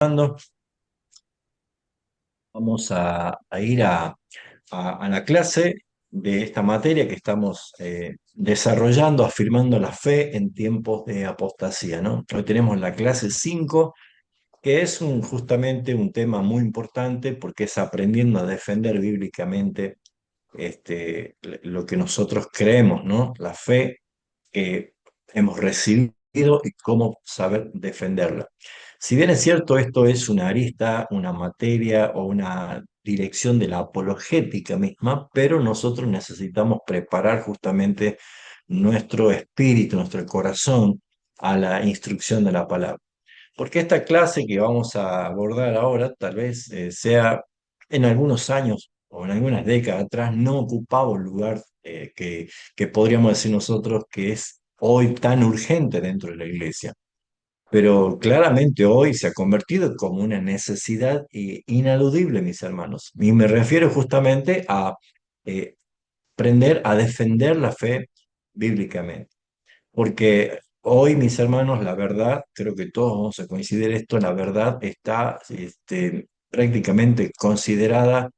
Fernando. Vamos a ir a la clase de esta materia que estamos desarrollando, afirmando la fe en tiempos de apostasía, ¿no? Hoy tenemos la clase 5, que es justamente un tema muy importante porque es aprendiendo a defender bíblicamente lo que nosotros creemos, ¿no? La fe que hemos recibido y cómo saber defenderla. Si bien es cierto, esto es una arista, una materia o una dirección de la apologética misma, pero nosotros necesitamos preparar justamente nuestro espíritu, nuestro corazón a la instrucción de la palabra. Porque esta clase que vamos a abordar ahora tal vez sea en algunos años o en algunas décadas atrás no ocupaba un lugar que podríamos decir nosotros que es hoy tan urgente dentro de la iglesia. Pero claramente hoy se ha convertido como una necesidad inaludible, mis hermanos. Y me refiero justamente a eh, aprender a defender la fe bíblicamente. Porque hoy, mis hermanos, la verdad, creo que todos vamos a coincidir esto, la verdad está prácticamente considerada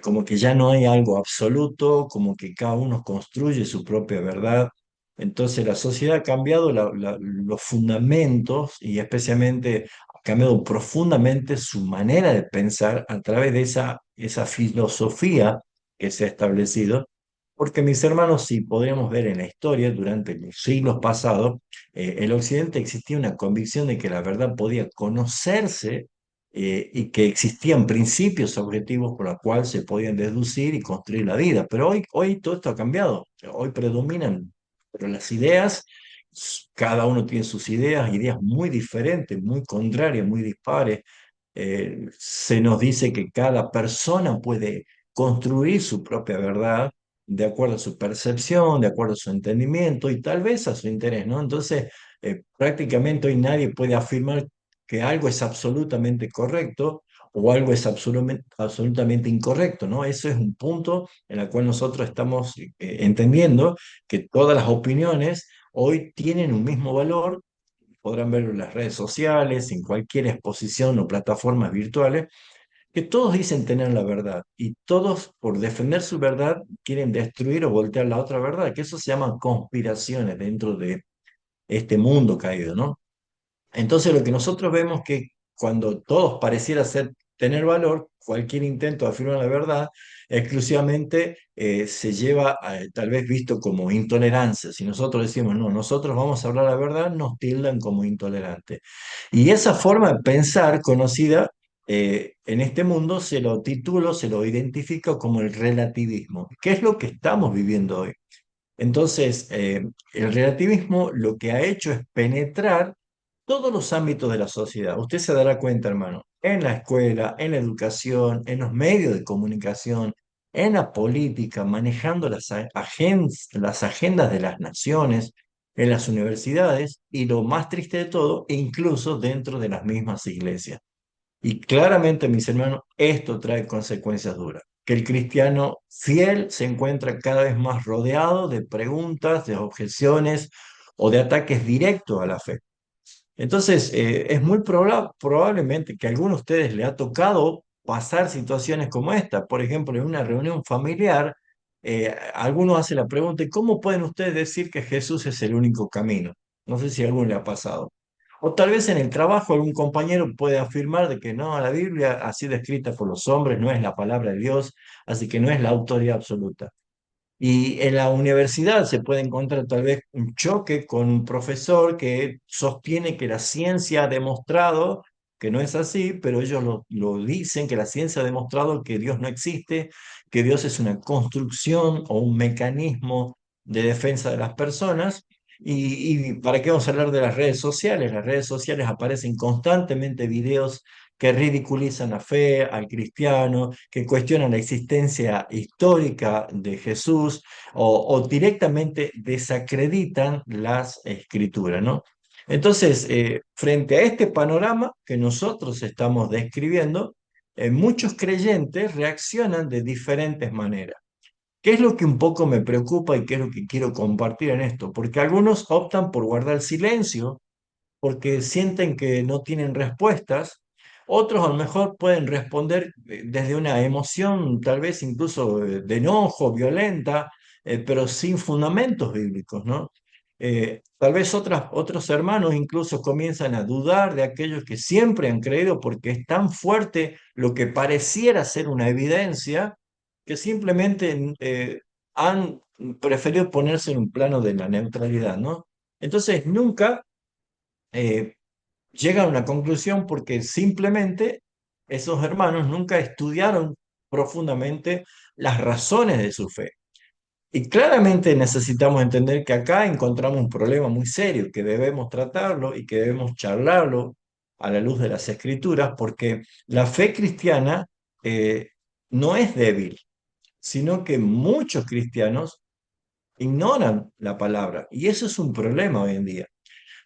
como que ya no hay algo absoluto, como que cada uno construye su propia verdad. Entonces la sociedad ha cambiado los fundamentos y especialmente ha cambiado profundamente su manera de pensar a través de esa filosofía que se ha establecido, porque mis hermanos, si podríamos ver en la historia, durante los siglos pasados, el Occidente existía una convicción de que la verdad podía conocerse y que existían principios objetivos por los cuales se podían deducir y construir la vida. Pero hoy todo esto ha cambiado. Hoy predominan, pero las ideas, cada uno tiene sus ideas, ideas muy diferentes, muy contrarias, muy dispares. Se nos dice que cada persona puede construir su propia verdad de acuerdo a su percepción, de acuerdo a su entendimiento y tal vez a su interés, ¿no? Entonces, prácticamente hoy nadie puede afirmar que algo es absolutamente correcto o algo es absolutamente incorrecto, ¿no? Eso es un punto en el cual nosotros estamos entendiendo que todas las opiniones hoy tienen un mismo valor. Podrán verlo en las redes sociales, en cualquier exposición o plataformas virtuales, que todos dicen tener la verdad y todos por defender su verdad quieren destruir o voltear la otra verdad, que eso se llama conspiraciones dentro de este mundo caído, ¿no? Entonces lo que nosotros vemos que cuando todos pareciera ser tener valor, cualquier intento de afirmar la verdad exclusivamente se lleva tal vez visto como intolerancia. Si nosotros decimos, no, nosotros vamos a hablar la verdad, nos tildan como intolerantes. Y esa forma de pensar conocida en este mundo se lo titulo, se lo identifica como el relativismo, que es lo que estamos viviendo hoy. Entonces, el relativismo lo que ha hecho es penetrar todos los ámbitos de la sociedad. Usted se dará cuenta, hermano, en la escuela, en la educación, en los medios de comunicación, en la política, manejando las agendas de las naciones, en las universidades y lo más triste de todo, incluso dentro de las mismas iglesias. Y claramente, mis hermanos, esto trae consecuencias duras. Que el cristiano fiel se encuentra cada vez más rodeado de preguntas, de objeciones o de ataques directos a la fe. Entonces, es muy probablemente que a algunos de ustedes le ha tocado pasar situaciones como esta. Por ejemplo, en una reunión familiar, algunos hacen la pregunta: ¿y cómo pueden ustedes decir que Jesús es el único camino? No sé si a alguno le ha pasado. O tal vez en el trabajo algún compañero puede afirmar de que no, la Biblia ha sido escrita por los hombres, no es la palabra de Dios, así que no es la autoridad absoluta. Y en la universidad se puede encontrar tal vez un choque con un profesor que sostiene que la ciencia ha demostrado que no es así, pero ellos lo dicen, que la ciencia ha demostrado que Dios no existe, que Dios es una construcción o un mecanismo de defensa de las personas. ¿Y para qué vamos a hablar de las redes sociales? Las redes sociales aparecen constantemente videos que ridiculizan la fe, al cristiano, que cuestionan la existencia histórica de Jesús o directamente desacreditan las escrituras, ¿no? Entonces, frente a este panorama que nosotros estamos describiendo, muchos creyentes reaccionan de diferentes maneras. ¿Qué es lo que un poco me preocupa y qué es lo que quiero compartir en esto? Porque algunos optan por guardar silencio porque sienten que no tienen respuestas Otros a lo mejor pueden responder desde una emoción, tal vez incluso de enojo, violenta, pero sin fundamentos bíblicos, ¿no? Tal vez otros hermanos incluso comienzan a dudar de aquellos que siempre han creído porque es tan fuerte lo que pareciera ser una evidencia que simplemente han preferido ponerse en un plano de la neutralidad, ¿no? Entonces nunca eh, llegan a una conclusión porque simplemente esos hermanos nunca estudiaron profundamente las razones de su fe. Y claramente necesitamos entender que acá encontramos un problema muy serio, que debemos tratarlo y que debemos charlarlo a la luz de las escrituras, porque la fe cristiana eh, no es débil, sino que muchos cristianos ignoran la palabra. Y eso es un problema hoy en día.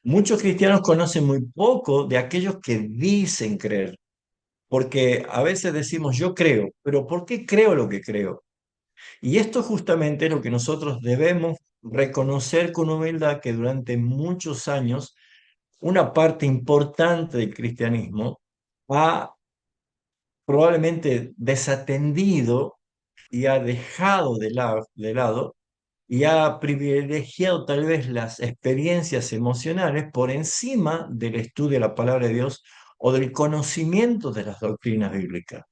Muchos cristianos conocen muy poco de aquellos que dicen creer, porque a veces decimos yo creo, pero ¿por qué creo lo que creo? Y esto justamente es lo que nosotros debemos reconocer con humildad, que durante muchos años una parte importante del cristianismo ha probablemente desatendido y ha dejado de lado y ha privilegiado tal vez las experiencias emocionales por encima del estudio de la palabra de Dios o del conocimiento de las doctrinas bíblicas.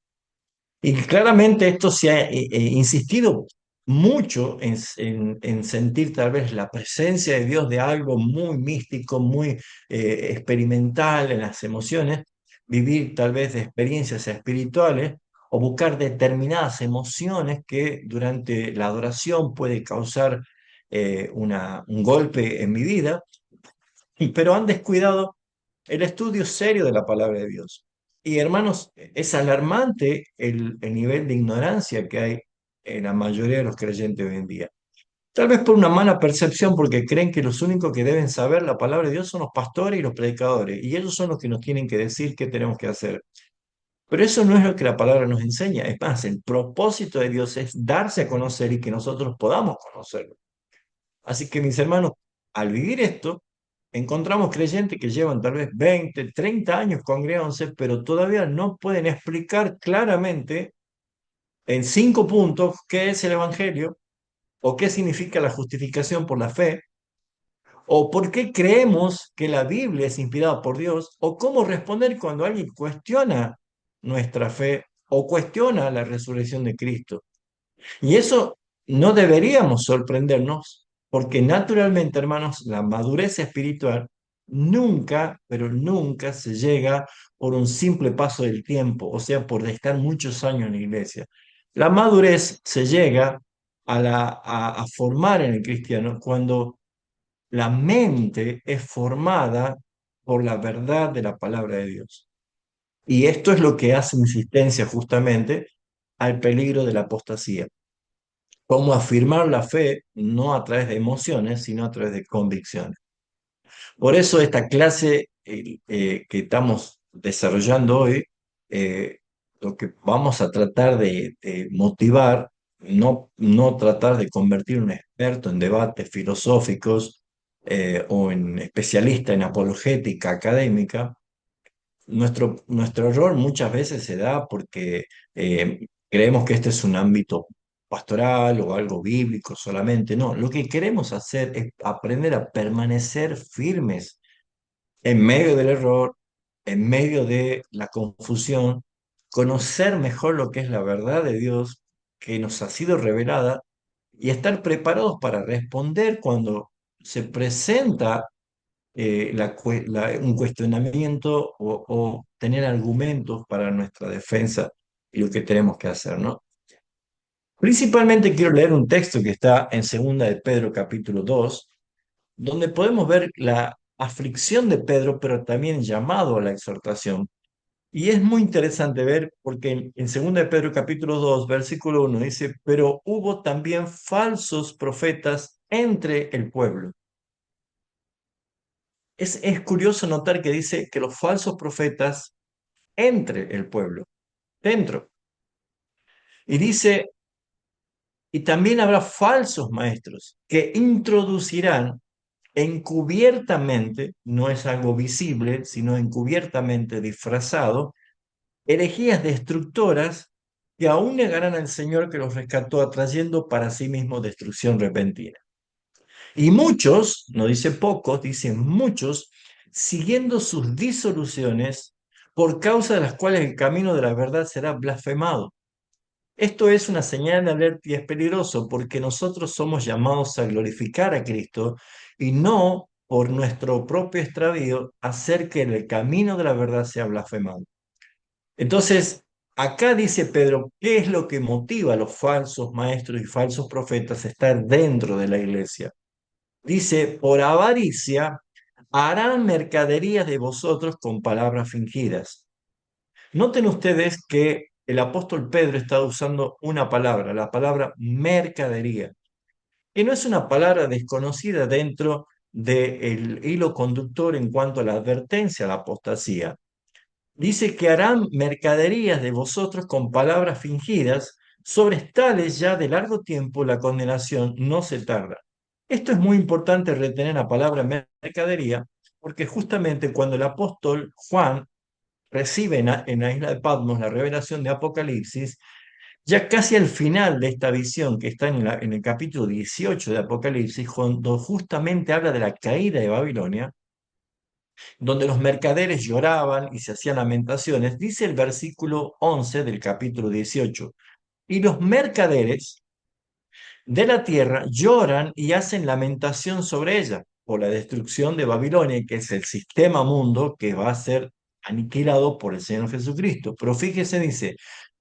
Y claramente esto se ha insistido mucho en sentir tal vez la presencia de Dios de algo muy místico, muy experimental en las emociones, vivir tal vez de experiencias espirituales o buscar determinadas emociones que durante la adoración puede causar un golpe en mi vida, pero han descuidado el estudio serio de la palabra de Dios. Y hermanos, es alarmante el nivel de ignorancia que hay en la mayoría de los creyentes hoy en día. Tal vez por una mala percepción, porque creen que los únicos que deben saber la palabra de Dios son los pastores y los predicadores, y ellos son los que nos tienen que decir qué tenemos que hacer. Pero eso no es lo que la palabra nos enseña. Es más, el propósito de Dios es darse a conocer y que nosotros podamos conocerlo. Así que mis hermanos, al vivir esto, encontramos creyentes que llevan tal vez 20, 30 años congregándose, pero todavía no pueden explicar claramente en 5 puntos qué es el Evangelio o qué significa la justificación por la fe, o por qué creemos que la Biblia es inspirada por Dios, o cómo responder cuando alguien cuestiona nuestra fe o cuestiona la resurrección de Cristo. Y eso no deberíamos sorprendernos, porque naturalmente, hermanos, la madurez espiritual nunca, pero nunca se llega por un simple paso del tiempo, o sea, por estar muchos años en la iglesia. La madurez se llega a formar en el cristiano cuando la mente es formada por la verdad de la palabra de Dios. Y esto es lo que hace insistencia justamente al peligro de la apostasía. Cómo afirmar la fe no a través de emociones, sino a través de convicciones. Por eso esta clase que estamos desarrollando hoy, lo que vamos a tratar de motivar, no tratar de convertir un experto en debates filosóficos o en especialista en apologética académica. Nuestro error muchas veces se da porque creemos que este es un ámbito pastoral o algo bíblico solamente. No, lo que queremos hacer es aprender a permanecer firmes en medio del error, en medio de la confusión, conocer mejor lo que es la verdad de Dios que nos ha sido revelada y estar preparados para responder cuando se presenta un cuestionamiento o tener argumentos para nuestra defensa y lo que tenemos que hacer, ¿no? Principalmente quiero leer un texto que está en Segunda de Pedro capítulo 2, donde podemos ver la aflicción de Pedro, pero también llamado a la exhortación. Y es muy interesante ver porque en Segunda de Pedro capítulo 2 versículo 1 dice, pero hubo también falsos profetas entre el pueblo. Es curioso notar que dice que los falsos profetas entre el pueblo, dentro. Y dice, y también habrá falsos maestros que introducirán encubiertamente, no es algo visible, sino encubiertamente disfrazado, herejías destructoras que aún negarán al Señor que los rescató, atrayendo para sí mismo destrucción repentina. Y muchos, no dice pocos, dice muchos, siguiendo sus disoluciones, por causa de las cuales el camino de la verdad será blasfemado. Esto es una señal de alerta y es peligroso porque nosotros somos llamados a glorificar a Cristo y no por nuestro propio extravío hacer que el camino de la verdad sea blasfemado. Entonces, acá dice Pedro, ¿qué es lo que motiva a los falsos maestros y falsos profetas a estar dentro de la iglesia? Dice, por avaricia harán mercaderías de vosotros con palabras fingidas. Noten ustedes que el apóstol Pedro está usando una palabra, la palabra mercadería, que no es una palabra desconocida dentro del hilo conductor en cuanto a la advertencia a la apostasía. Dice que harán mercaderías de vosotros con palabras fingidas, sobre tales ya de largo tiempo la condenación no se tarda. Esto es muy importante retener la palabra mercadería, porque justamente cuando el apóstol Juan recibe en la isla de Patmos la revelación de Apocalipsis, ya casi al final de esta visión que está en el capítulo 18 de Apocalipsis, cuando justamente habla de la caída de Babilonia, donde los mercaderes lloraban y se hacían lamentaciones, dice el versículo 11 del capítulo 18, y los mercaderes de la tierra lloran y hacen lamentación sobre ella por la destrucción de Babilonia, que es el sistema mundo que va a ser aniquilado por el Señor Jesucristo. Pero fíjese, dice,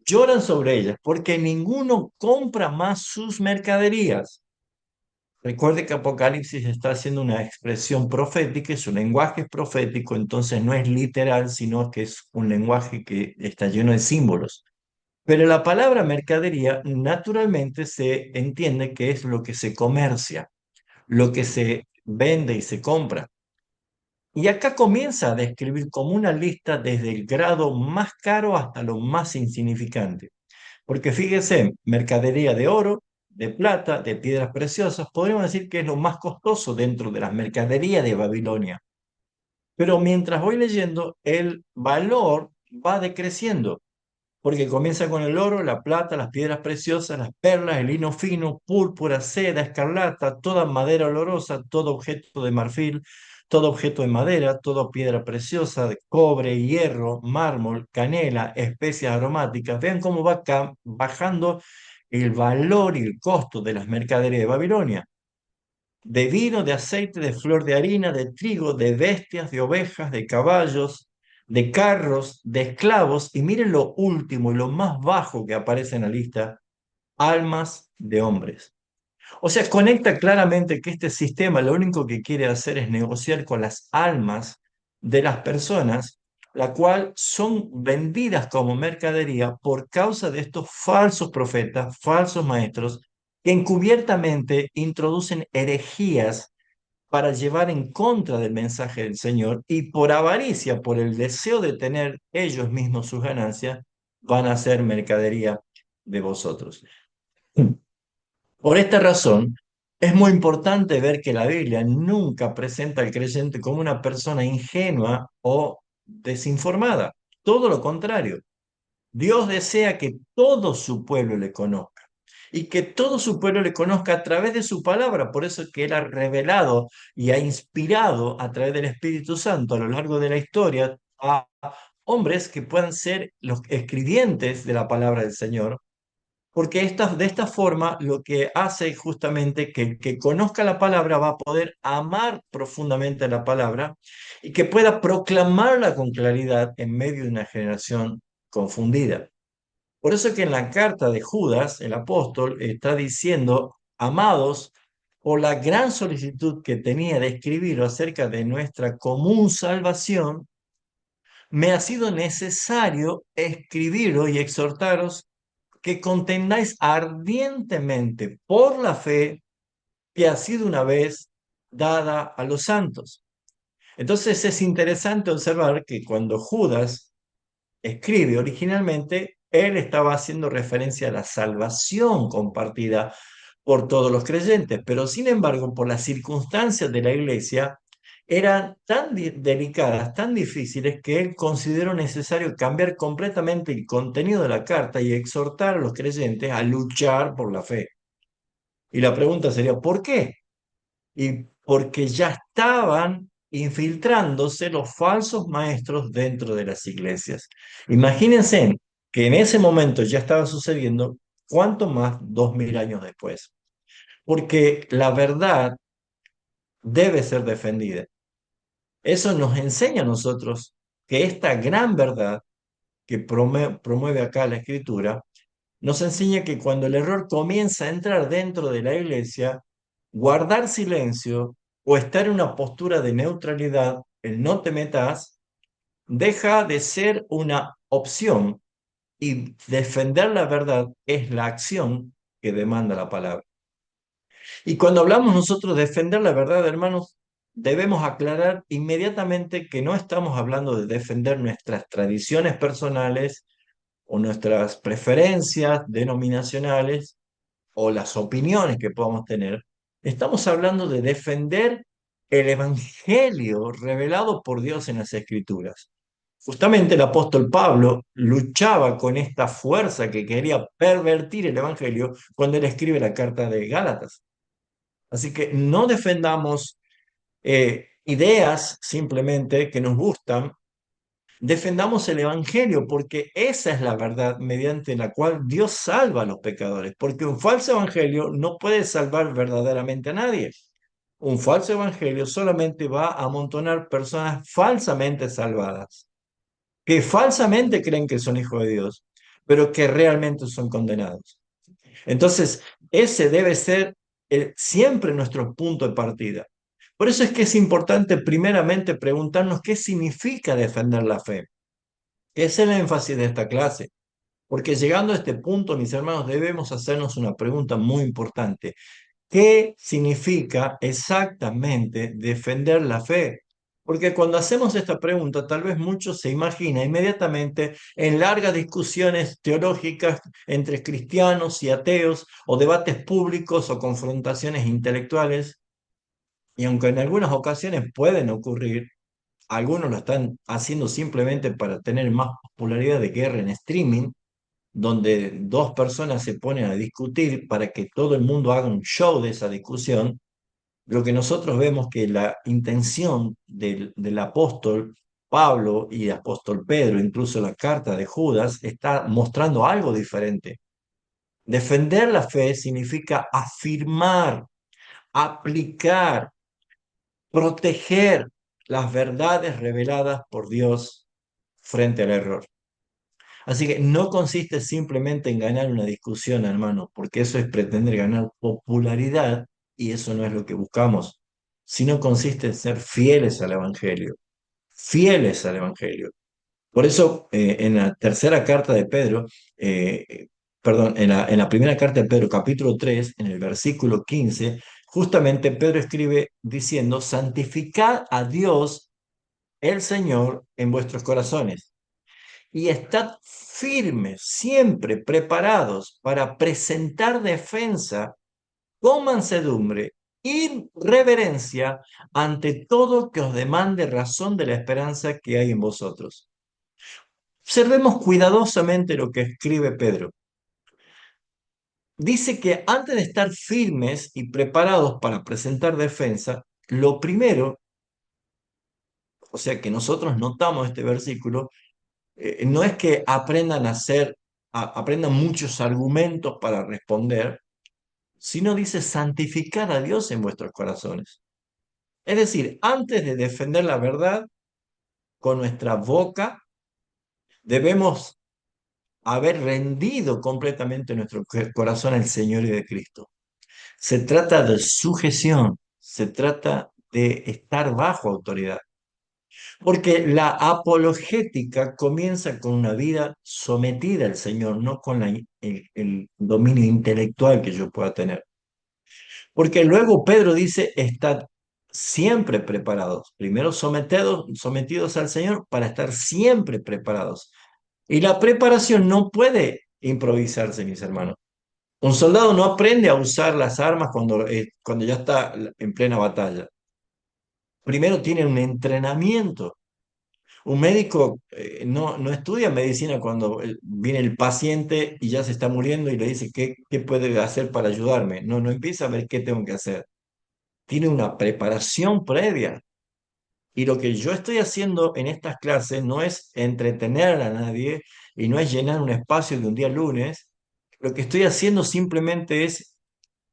lloran sobre ellas porque ninguno compra más sus mercaderías. Recuerde que Apocalipsis está haciendo una expresión profética, su lenguaje es profético, entonces no es literal, sino que es un lenguaje que está lleno de símbolos. Pero la palabra mercadería naturalmente se entiende que es lo que se comercia, lo que se vende y se compra. Y acá comienza a describir como una lista desde el grado más caro hasta lo más insignificante. Porque fíjese, mercadería de oro, de plata, de piedras preciosas, podríamos decir que es lo más costoso dentro de las mercaderías de Babilonia. Pero mientras voy leyendo, el valor va decreciendo, porque comienza con el oro, la plata, las piedras preciosas, las perlas, el lino fino, púrpura, seda, escarlata, toda madera olorosa, todo objeto de marfil, todo objeto de madera, toda piedra preciosa, de cobre, hierro, mármol, canela, especias aromáticas. Vean cómo va bajando el valor y el costo de las mercaderías de Babilonia. De vino, de aceite, de flor de harina, de trigo, de bestias, de ovejas, de caballos, de carros, de esclavos, y miren lo último y lo más bajo que aparece en la lista, almas de hombres. O sea, conecta claramente que este sistema lo único que quiere hacer es negociar con las almas de las personas, la cual son vendidas como mercadería por causa de estos falsos profetas, falsos maestros, que encubiertamente introducen herejías para llevar en contra del mensaje del Señor y por avaricia, por el deseo de tener ellos mismos sus ganancias, van a ser mercadería de vosotros. Por esta razón, es muy importante ver que la Biblia nunca presenta al creyente como una persona ingenua o desinformada. Todo lo contrario. Dios desea que todo su pueblo le conozca y que todo su pueblo le conozca a través de su palabra. Por eso es que Él ha revelado y ha inspirado a través del Espíritu Santo a lo largo de la historia a hombres que puedan ser los escribientes de la palabra del Señor, porque de esta forma lo que hace justamente que el que conozca la palabra va a poder amar profundamente la palabra y que pueda proclamarla con claridad en medio de una generación confundida. Por eso que en la carta de Judas, el apóstol está diciendo, amados, por la gran solicitud que tenía de escribir acerca de nuestra común salvación, me ha sido necesario escribiros y exhortaros que contendáis ardientemente por la fe que ha sido una vez dada a los santos. Entonces es interesante observar que cuando Judas escribe originalmente, él estaba haciendo referencia a la salvación compartida por todos los creyentes, pero sin embargo, por las circunstancias de la iglesia, eran tan delicadas, tan difíciles, que él consideró necesario cambiar completamente el contenido de la carta y exhortar a los creyentes a luchar por la fe. Y la pregunta sería, ¿por qué? Y porque ya estaban infiltrándose los falsos maestros dentro de las iglesias. Imagínense que en ese momento ya estaba sucediendo, ¿cuánto más 2000 años después? Porque la verdad debe ser defendida. Eso nos enseña a nosotros que esta gran verdad que promueve acá la escritura, nos enseña que cuando el error comienza a entrar dentro de la iglesia, guardar silencio o estar en una postura de neutralidad, el no te metas, deja de ser una opción, y defender la verdad es la acción que demanda la palabra. Y cuando hablamos nosotros de defender la verdad, hermanos, debemos aclarar inmediatamente que no estamos hablando de defender nuestras tradiciones personales o nuestras preferencias denominacionales o las opiniones que podamos tener. Estamos hablando de defender el evangelio revelado por Dios en las Escrituras. Justamente el apóstol Pablo luchaba con esta fuerza que quería pervertir el evangelio cuando él escribe la carta de Gálatas. Así que no defendamos ideas simplemente que nos gustan. Defendamos el Evangelio, porque esa es la verdad mediante la cual Dios salva a los pecadores, porque un falso Evangelio no puede salvar verdaderamente a nadie. Un falso Evangelio solamente va a amontonar personas falsamente salvadas, que falsamente creen que son hijos de Dios, pero que realmente son condenados. Entonces, ese debe ser siempre nuestro punto de partida. Por eso es que es importante primeramente preguntarnos qué significa defender la fe. Es el énfasis de esta clase, porque llegando a este punto, mis hermanos, debemos hacernos una pregunta muy importante. ¿Qué significa exactamente defender la fe? Porque cuando hacemos esta pregunta, tal vez muchos se imaginan inmediatamente en largas discusiones teológicas entre cristianos y ateos, o debates públicos o confrontaciones intelectuales, y aunque en algunas ocasiones pueden ocurrir, algunos lo están haciendo simplemente para tener más popularidad de guerra en streaming, donde dos personas se ponen a discutir para que todo el mundo haga un show de esa discusión. Lo que nosotros vemos que la intención del apóstol Pablo y el apóstol Pedro, incluso la carta de Judas, está mostrando algo diferente. Defender la fe significa afirmar, aplicar, proteger las verdades reveladas por Dios frente al error. Así que no consiste simplemente en ganar una discusión, hermano, porque eso es pretender ganar popularidad, y eso no es lo que buscamos, sino consiste en ser fieles al Evangelio. Por eso, en la tercera carta de Pedro, perdón, en la primera carta de Pedro, capítulo 3, en el versículo 15, justamente Pedro escribe diciendo: santificad a Dios el Señor en vuestros corazones y estad firmes, siempre preparados para presentar defensa con mansedumbre y reverencia ante todo que os demande razón de la esperanza que hay en vosotros. Observemos cuidadosamente lo que escribe Pedro. Dice que antes de estar firmes y preparados para presentar defensa, lo primero, o sea que nosotros notamos este versículo, no es que aprendan a hacer, aprendan muchos argumentos para responder, sino dice santificar a Dios en vuestros corazones. Es decir, antes de defender la verdad con nuestra boca, debemos haber rendido completamente nuestro corazón al Señor y de Cristo. Se trata de sujeción, se trata de estar bajo autoridad. Porque la apologética comienza con una vida sometida al Señor, no con el dominio intelectual que yo pueda tener. Porque luego Pedro dice: estad siempre preparados. Primero sometidos al Señor para estar siempre preparados. Y la preparación no puede improvisarse, mis hermanos. Un soldado no aprende a usar las armas cuando ya está en plena batalla. primero tienen un entrenamiento. Un médico no estudia medicina cuando viene el paciente y ya se está muriendo y le dice, ¿qué puede hacer para ayudarme? No empieza a ver qué tengo que hacer. Tiene una preparación previa. Y lo que yo estoy haciendo en estas clases no es entretener a nadie y no es llenar un espacio de un día lunes. Lo que estoy haciendo simplemente es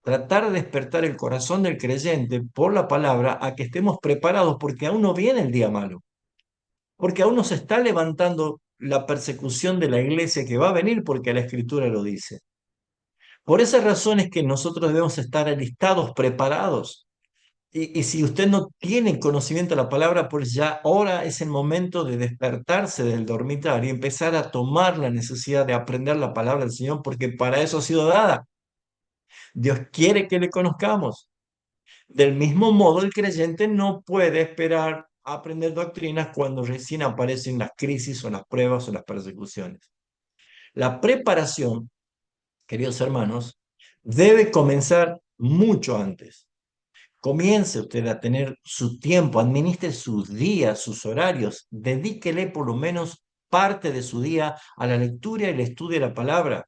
tratar de despertar el corazón del creyente por la palabra a que estemos preparados porque aún no viene el día malo, porque aún no se está levantando la persecución de la iglesia que va a venir porque la escritura lo dice. Por esa razón es que nosotros debemos estar alistados, preparados. Y si usted no tiene conocimiento de la palabra, pues ya ahora es el momento de despertarse del dormitorio y empezar a tomar la necesidad de aprender la palabra del Señor, porque para eso ha sido dada. Dios quiere que le conozcamos. Del mismo modo, el creyente no puede esperar a aprender doctrinas cuando recién aparecen las crisis o las pruebas o las persecuciones. La preparación, queridos hermanos, debe comenzar mucho antes. Comience usted a tener su tiempo, administre sus días, sus horarios, dedíquele por lo menos parte de su día a la lectura y el estudio de la palabra.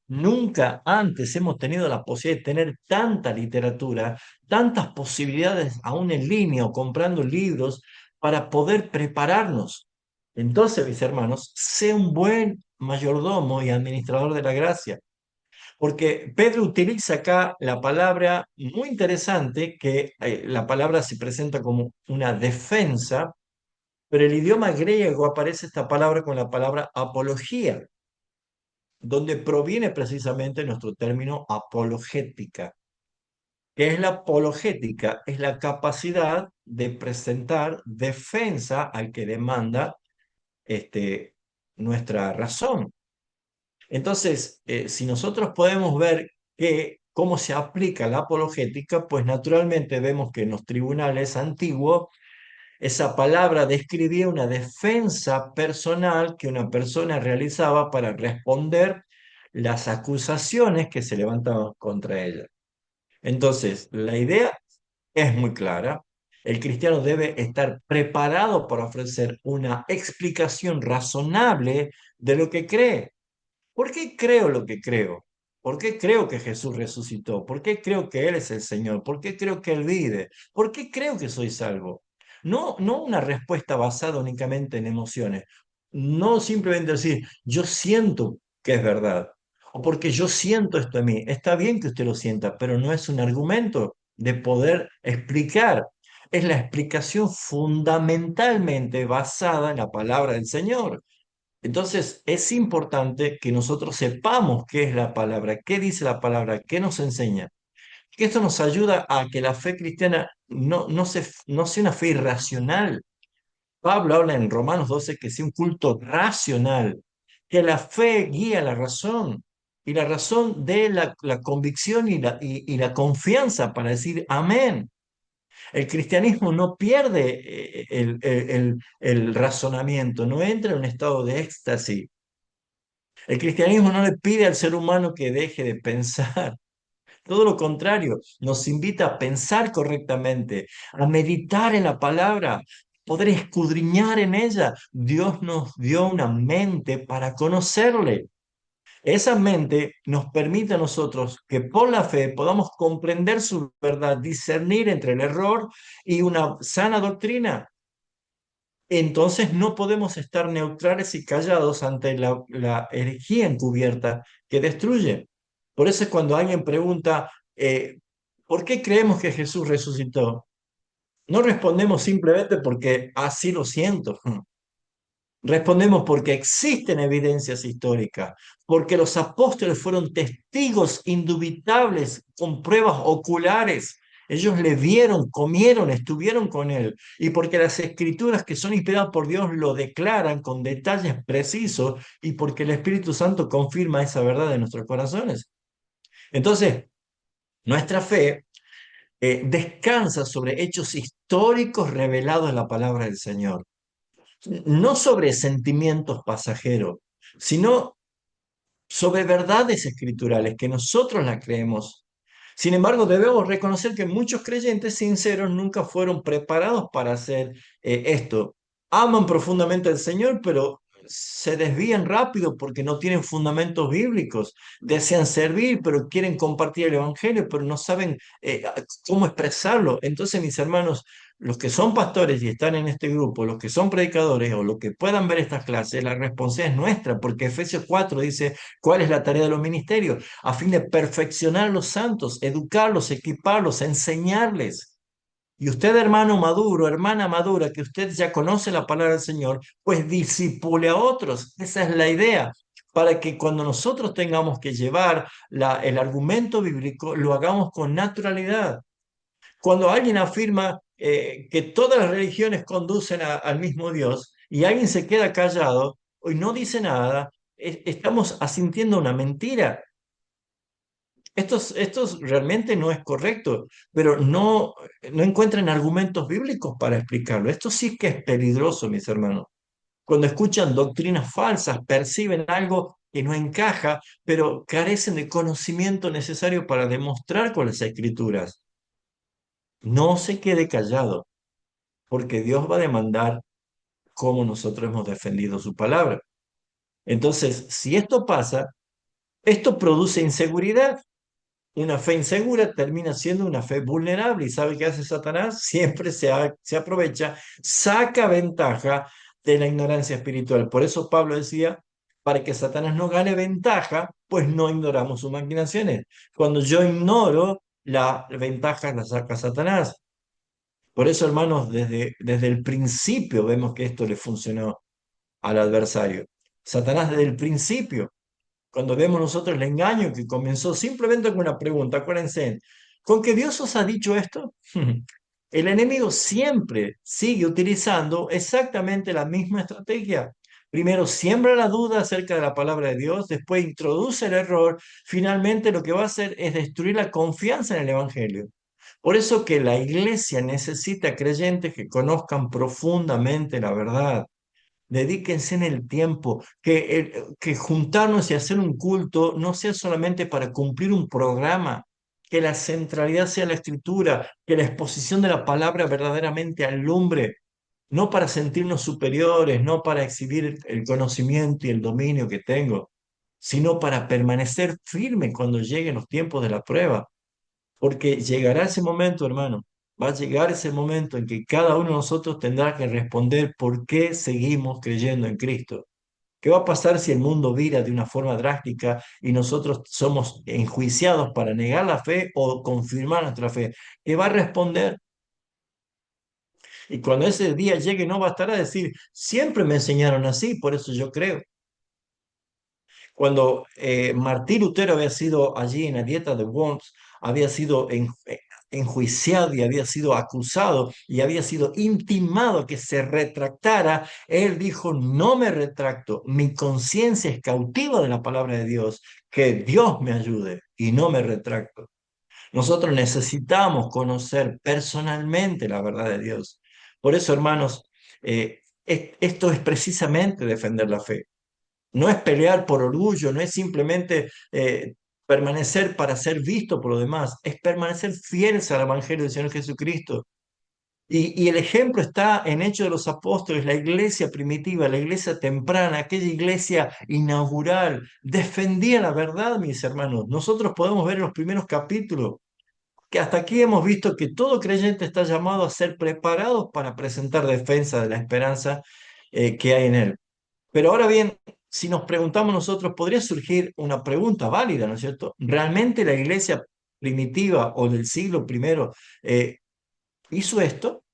Nunca antes hemos tenido la posibilidad de tener tanta literatura, tantas posibilidades aún en línea o comprando libros para poder prepararnos. Entonces, mis hermanos, sé un buen mayordomo y administrador de la gracia. Porque Pedro utiliza acá la palabra muy interesante, que la palabra se presenta como una defensa, pero el idioma griego aparece esta palabra con la palabra apología, donde proviene precisamente nuestro término apologética. ¿Qué es la apologética? Es la capacidad de presentar defensa al que demanda este, nuestra razón. Entonces, si nosotros podemos ver cómo se aplica la apologética, pues naturalmente vemos que en los tribunales antiguos esa palabra describía una defensa personal que una persona realizaba para responder las acusaciones que se levantaban contra ella. Entonces, la idea es muy clara. El cristiano debe estar preparado para ofrecer una explicación razonable de lo que cree. ¿Por qué creo lo que creo? ¿Por qué creo que Jesús resucitó? ¿Por qué creo que Él es el Señor? ¿Por qué creo que Él vive? ¿Por qué creo que soy salvo? No una respuesta basada únicamente en emociones. No simplemente decir, yo siento que es verdad. O porque yo siento esto en mí. Está bien que usted lo sienta, pero no es un argumento de poder explicar. Es la explicación fundamentalmente basada en la palabra del Señor. Entonces, es importante que nosotros sepamos qué es la palabra, qué dice la palabra, qué nos enseña. Que esto nos ayuda a que la fe cristiana no sea una fe irracional. Pablo habla en Romanos 12 que sea un culto racional, que la fe guía la razón y la razón de la convicción y la confianza para decir amén. El cristianismo no pierde el razonamiento, no entra en un estado de éxtasis. El cristianismo no le pide al ser humano que deje de pensar. Todo lo contrario, nos invita a pensar correctamente, a meditar en la palabra, poder escudriñar en ella. Dios nos dio una mente para conocerle. Esa mente nos permite a nosotros que por la fe podamos comprender su verdad, discernir entre el error y una sana doctrina. Entonces no podemos estar neutrales y callados ante la herejía encubierta que destruye. Por eso es cuando alguien pregunta, ¿por qué creemos que Jesús resucitó? No respondemos simplemente porque así lo siento. Respondemos porque existen evidencias históricas, porque los apóstoles fueron testigos indubitables con pruebas oculares. Ellos le vieron, comieron, estuvieron con él. Y porque las escrituras que son inspiradas por Dios lo declaran con detalles precisos y porque el Espíritu Santo confirma esa verdad en nuestros corazones. Entonces, nuestra fe descansa sobre hechos históricos revelados en la palabra del Señor, no sobre sentimientos pasajeros, sino sobre verdades escriturales que nosotros las creemos. Sin embargo, debemos reconocer que muchos creyentes sinceros nunca fueron preparados para hacer esto. Aman profundamente al Señor, pero se desvían rápido porque no tienen fundamentos bíblicos. Desean servir, pero quieren compartir el Evangelio, pero no saben cómo expresarlo. Entonces, mis hermanos, los que son pastores y están en este grupo, los que son predicadores o los que puedan ver estas clases, la responsabilidad es nuestra, porque Efesios 4 dice, ¿cuál es la tarea de los ministerios? A fin de perfeccionar a los santos, educarlos, equiparlos, enseñarles. Y usted, hermano maduro, hermana madura, que usted ya conoce la palabra del Señor, pues disipule a otros. Esa es la idea, para que cuando nosotros tengamos que llevar el argumento bíblico, lo hagamos con naturalidad. Cuando alguien afirma que todas las religiones conducen al mismo Dios y alguien se queda callado y no dice nada, estamos asintiendo una mentira. Esto realmente no es correcto, pero no encuentran argumentos bíblicos para explicarlo. Esto sí que es peligroso, mis hermanos. Cuando escuchan doctrinas falsas, perciben algo que no encaja, pero carecen de conocimiento necesario para demostrar con las escrituras. No se quede callado, porque Dios va a demandar cómo nosotros hemos defendido su palabra. Entonces, si esto pasa, esto produce inseguridad. Una fe insegura termina siendo una fe vulnerable. ¿Y sabe qué hace Satanás? Siempre se aprovecha, saca ventaja de la ignorancia espiritual. Por eso Pablo decía, para que Satanás no gane ventaja, pues no ignoramos sus maquinaciones. Cuando yo ignoro, la ventaja la saca Satanás. Por eso, hermanos, desde el principio vemos que esto le funcionó al adversario. Satanás desde el principio, cuando vemos nosotros el engaño que comenzó simplemente con una pregunta, acuérdense, ¿con que Dios os ha dicho esto? El enemigo siempre sigue utilizando exactamente la misma estrategia. Primero siembra la duda acerca de la palabra de Dios, después introduce el error, finalmente lo que va a hacer es destruir la confianza en el Evangelio. Por eso que la iglesia necesita creyentes que conozcan profundamente la verdad. Dedíquense en el tiempo, que juntarnos y hacer un culto no sea solamente para cumplir un programa, que la centralidad sea la escritura, que la exposición de la palabra verdaderamente alumbre, no para sentirnos superiores, no para exhibir el conocimiento y el dominio que tengo, sino para permanecer firme cuando lleguen los tiempos de la prueba. Porque llegará ese momento, hermano, va a llegar ese momento en que cada uno de nosotros tendrá que responder por qué seguimos creyendo en Cristo. ¿Qué va a pasar si el mundo vira de una forma drástica y nosotros somos enjuiciados para negar la fe o confirmar nuestra fe? ¿Qué va a responder? Y cuando ese día llegue, no bastará decir, siempre me enseñaron así, por eso yo creo. Cuando Martín Lutero había sido allí en la dieta de Worms, había sido enjuiciado y había sido acusado y había sido intimado que se retractara, él dijo, no me retracto, mi conciencia es cautiva de la palabra de Dios, que Dios me ayude y no me retracto. Nosotros necesitamos conocer personalmente la verdad de Dios. Por eso, hermanos, esto es precisamente defender la fe. No es pelear por orgullo, no es simplemente permanecer para ser visto por los demás, es permanecer fieles al Evangelio del Señor Jesucristo. Y el ejemplo está en Hechos de los Apóstoles, la iglesia primitiva, la iglesia temprana, aquella iglesia inaugural, defendía la verdad, mis hermanos. Nosotros podemos ver en los primeros capítulos que hasta aquí hemos visto que todo creyente está llamado a ser preparado para presentar defensa de la esperanza que hay en él. Pero ahora bien, si nos preguntamos nosotros, podría surgir una pregunta válida, ¿no es cierto? ¿Realmente la iglesia primitiva o del siglo primero hizo esto?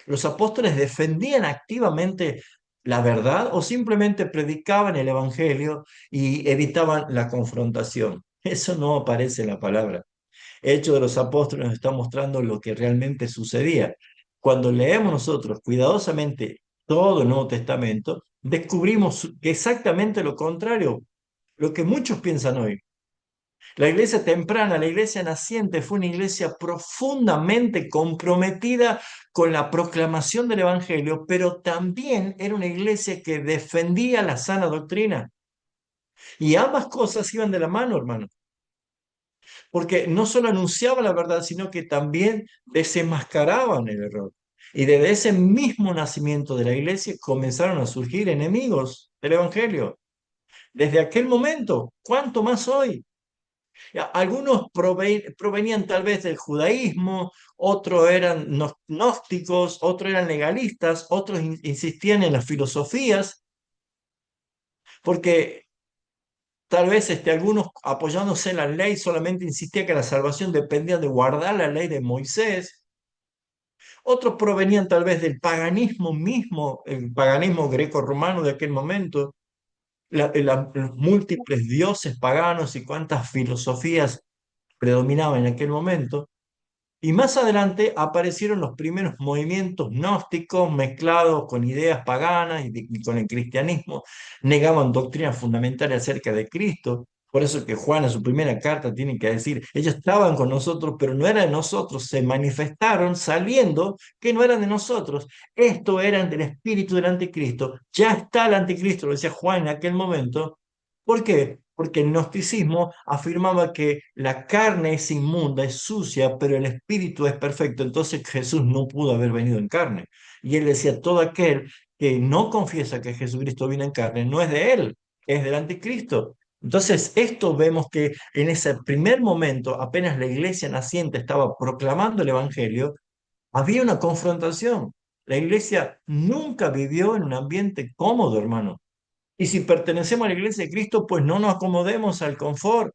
¿Los apóstoles defendían activamente la verdad o simplemente predicaban el evangelio y evitaban la confrontación? Eso no aparece en la palabra. Hechos de los Apóstoles nos está mostrando lo que realmente sucedía. Cuando leemos nosotros cuidadosamente todo el Nuevo Testamento, descubrimos que exactamente lo contrario, lo que muchos piensan hoy. La iglesia temprana, la iglesia naciente, fue una iglesia profundamente comprometida con la proclamación del Evangelio, pero también era una iglesia que defendía la sana doctrina. Y ambas cosas iban de la mano, hermano. porque no solo anunciaban la verdad, sino que también desenmascaraban el error. Y desde ese mismo nacimiento de la iglesia comenzaron a surgir enemigos del Evangelio. Desde aquel momento, ¿cuánto más hoy? Algunos provenían tal vez del judaísmo, otros eran gnósticos, otros eran legalistas, otros insistían en las filosofías, porque tal vez algunos apoyándose en la ley solamente insistían que la salvación dependía de guardar la ley de Moisés. Otros provenían tal vez del paganismo mismo, el paganismo greco-romano de aquel momento, los múltiples dioses paganos y cuántas filosofías predominaban en aquel momento. Y más adelante aparecieron los primeros movimientos gnósticos mezclados con ideas paganas y con el cristianismo. Negaban doctrinas fundamentales acerca de Cristo. Por eso que Juan en su primera carta tiene que decir, ellos estaban con nosotros, pero no eran de nosotros. Se manifestaron sabiendo que no eran de nosotros. Esto eran del espíritu del anticristo. Ya está el anticristo, lo decía Juan en aquel momento. ¿Por qué? Porque el gnosticismo afirmaba que la carne es inmunda, es sucia, pero el espíritu es perfecto. Entonces Jesús no pudo haber venido en carne. Y él decía, todo aquel que no confiesa que Jesucristo vino en carne, no es de él, es del anticristo. Entonces, esto vemos que en ese primer momento, apenas la iglesia naciente estaba proclamando el Evangelio, había una confrontación. La iglesia nunca vivió en un ambiente cómodo, hermano. Y si pertenecemos a la iglesia de Cristo, pues no nos acomodemos al confort.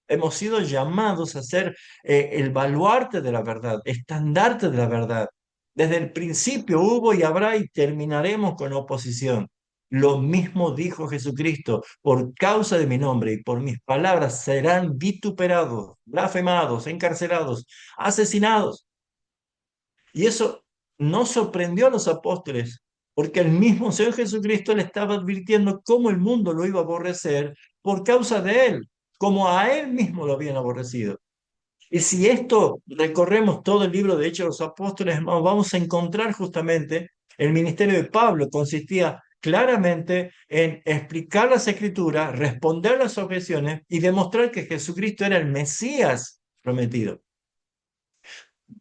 Hemos sido llamados a ser el baluarte de la verdad, estandarte de la verdad. Desde el principio hubo y habrá y terminaremos con oposición. Lo mismo dijo Jesucristo, por causa de mi nombre y por mis palabras serán vituperados, blasfemados, encarcelados, asesinados. Y eso no sorprendió a los apóstoles, porque el mismo Señor Jesucristo le estaba advirtiendo cómo el mundo lo iba a aborrecer por causa de él, como a él mismo lo habían aborrecido. Y si esto recorremos todo el libro de Hechos de los Apóstoles, hermanos, vamos a encontrar justamente el ministerio de Pablo consistía claramente en explicar las escrituras, responder las objeciones y demostrar que Jesucristo era el Mesías prometido.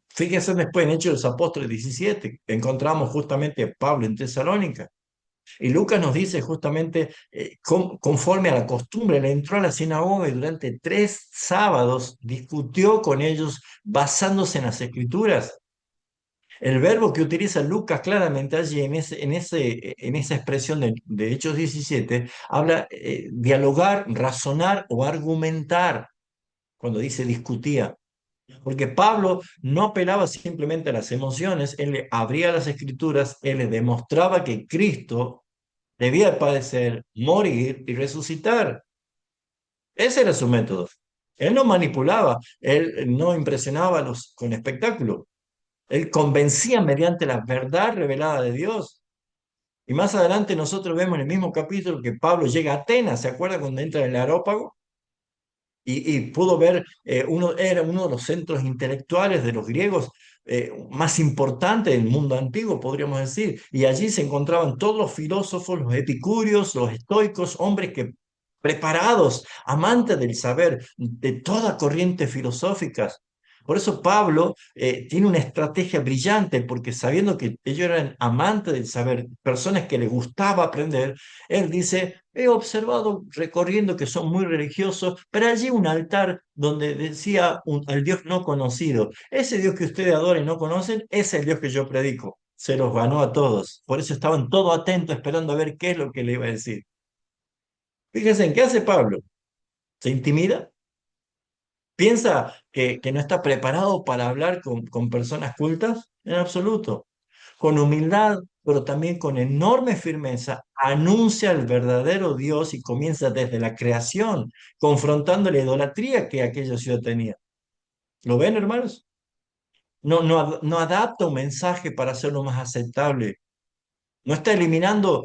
Fíjense después en Hechos de los Apóstoles 17, encontramos justamente a Pablo en Tesalónica. Y Lucas nos dice justamente, conforme a la costumbre, le entró a la sinagoga y durante 3 sábados discutió con ellos basándose en las escrituras. El verbo que utiliza Lucas claramente allí, en esa expresión de Hechos 17, habla dialogar, razonar o argumentar, cuando dice discutía. Porque Pablo no apelaba simplemente a las emociones, él le abría las escrituras, él le demostraba que Cristo debía padecer, morir y resucitar. Ese era su método. Él no manipulaba, él no impresionaba a los con espectáculo. Él convencía mediante la verdad revelada de Dios. Y más adelante nosotros vemos en el mismo capítulo que Pablo llega a Atenas, ¿se acuerda cuando entra en el Areópago? Y pudo ver, era uno de los centros intelectuales de los griegos más importantes del mundo antiguo, podríamos decir. Y allí se encontraban todos los filósofos, los epicúreos, los estoicos, hombres que preparados, amantes del saber, de toda corriente filosóficas. Por eso Pablo tiene una estrategia brillante, porque sabiendo que ellos eran amantes del saber, personas que les gustaba aprender, él dice, he observado recorriendo que son muy religiosos, pero allí un altar donde decía al Dios no conocido. Ese Dios que ustedes adoran y no conocen, es el Dios que yo predico. Se los ganó a todos. Por eso estaban todos atentos esperando a ver qué es lo que le iba a decir. Fíjense en qué hace Pablo. ¿Se intimida? ¿Piensa que no está preparado para hablar con personas cultas? En absoluto. Con humildad, pero también con enorme firmeza, anuncia el verdadero Dios y comienza desde la creación, confrontando la idolatría que aquella ciudad tenía. ¿Lo ven, hermanos? No adapta un mensaje para hacerlo más aceptable. No está eliminando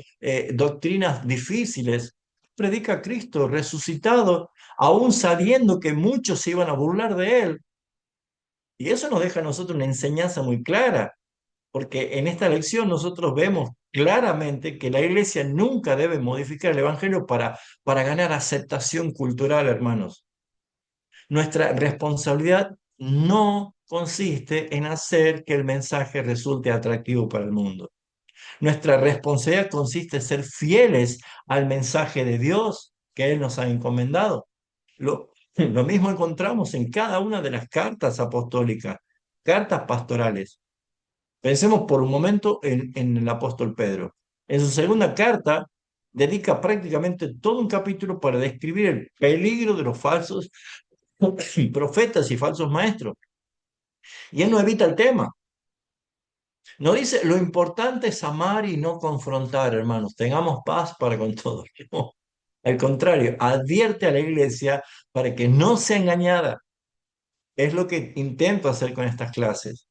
doctrinas difíciles. Predica a Cristo resucitado, aún sabiendo que muchos se iban a burlar de él. Y eso nos deja a nosotros una enseñanza muy clara. Porque en esta lección nosotros vemos claramente que la iglesia nunca debe modificar el evangelio para ganar aceptación cultural, hermanos. Nuestra responsabilidad no consiste en hacer que el mensaje resulte atractivo para el mundo. Nuestra responsabilidad consiste en ser fieles al mensaje de Dios que Él nos ha encomendado. Lo mismo encontramos en cada una de las cartas apostólicas, cartas pastorales. Pensemos por un momento en el apóstol Pedro. En su segunda carta dedica prácticamente todo un capítulo para describir el peligro de los falsos profetas y falsos maestros. Y él no evita el tema. No dice, lo importante es amar y no confrontar, hermanos. Tengamos paz para con todos. No. Al contrario, advierte a la iglesia para que no sea engañada. Es lo que intento hacer con estas clases.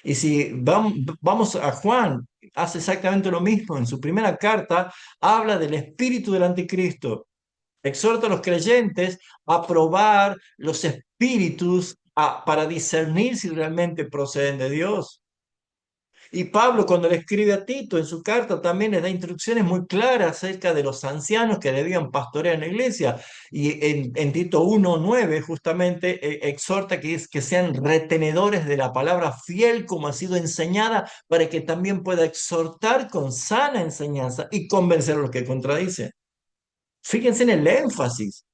Y si vamos a Juan, hace exactamente lo mismo. En su primera carta habla del espíritu del anticristo. Exhorta a los creyentes a probar los espíritus para discernir si realmente proceden de Dios. Y Pablo, cuando le escribe a Tito en su carta, también le da instrucciones muy claras acerca de los ancianos que debían pastorear en la iglesia. Y en Tito 1:9 justamente exhorta que sean retenedores de la palabra fiel como ha sido enseñada, para que también pueda exhortar con sana enseñanza y convencer a los que contradicen. Fíjense en el énfasis.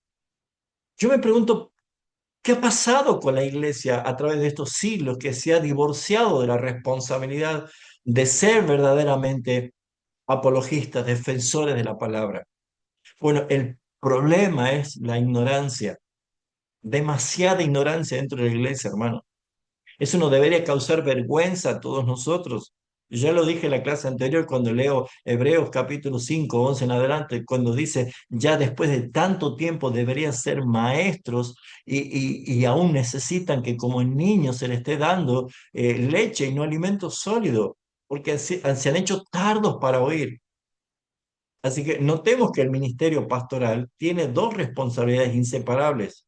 Yo me pregunto, ¿qué ha pasado con la iglesia a través de estos siglos que se ha divorciado de la responsabilidad de ser verdaderamente apologistas, defensores de la palabra? Bueno, el problema es la ignorancia, demasiada ignorancia dentro de la iglesia, hermano. Eso nos debería causar vergüenza a todos nosotros. Ya lo dije en la clase anterior cuando leo Hebreos capítulo 5, 11 en adelante, cuando dice, ya después de tanto tiempo deberían ser maestros y aún necesitan que como niños se les esté dando leche y no alimento sólido, porque se han hecho tardos para oír. Así que notemos que el ministerio pastoral tiene dos responsabilidades inseparables.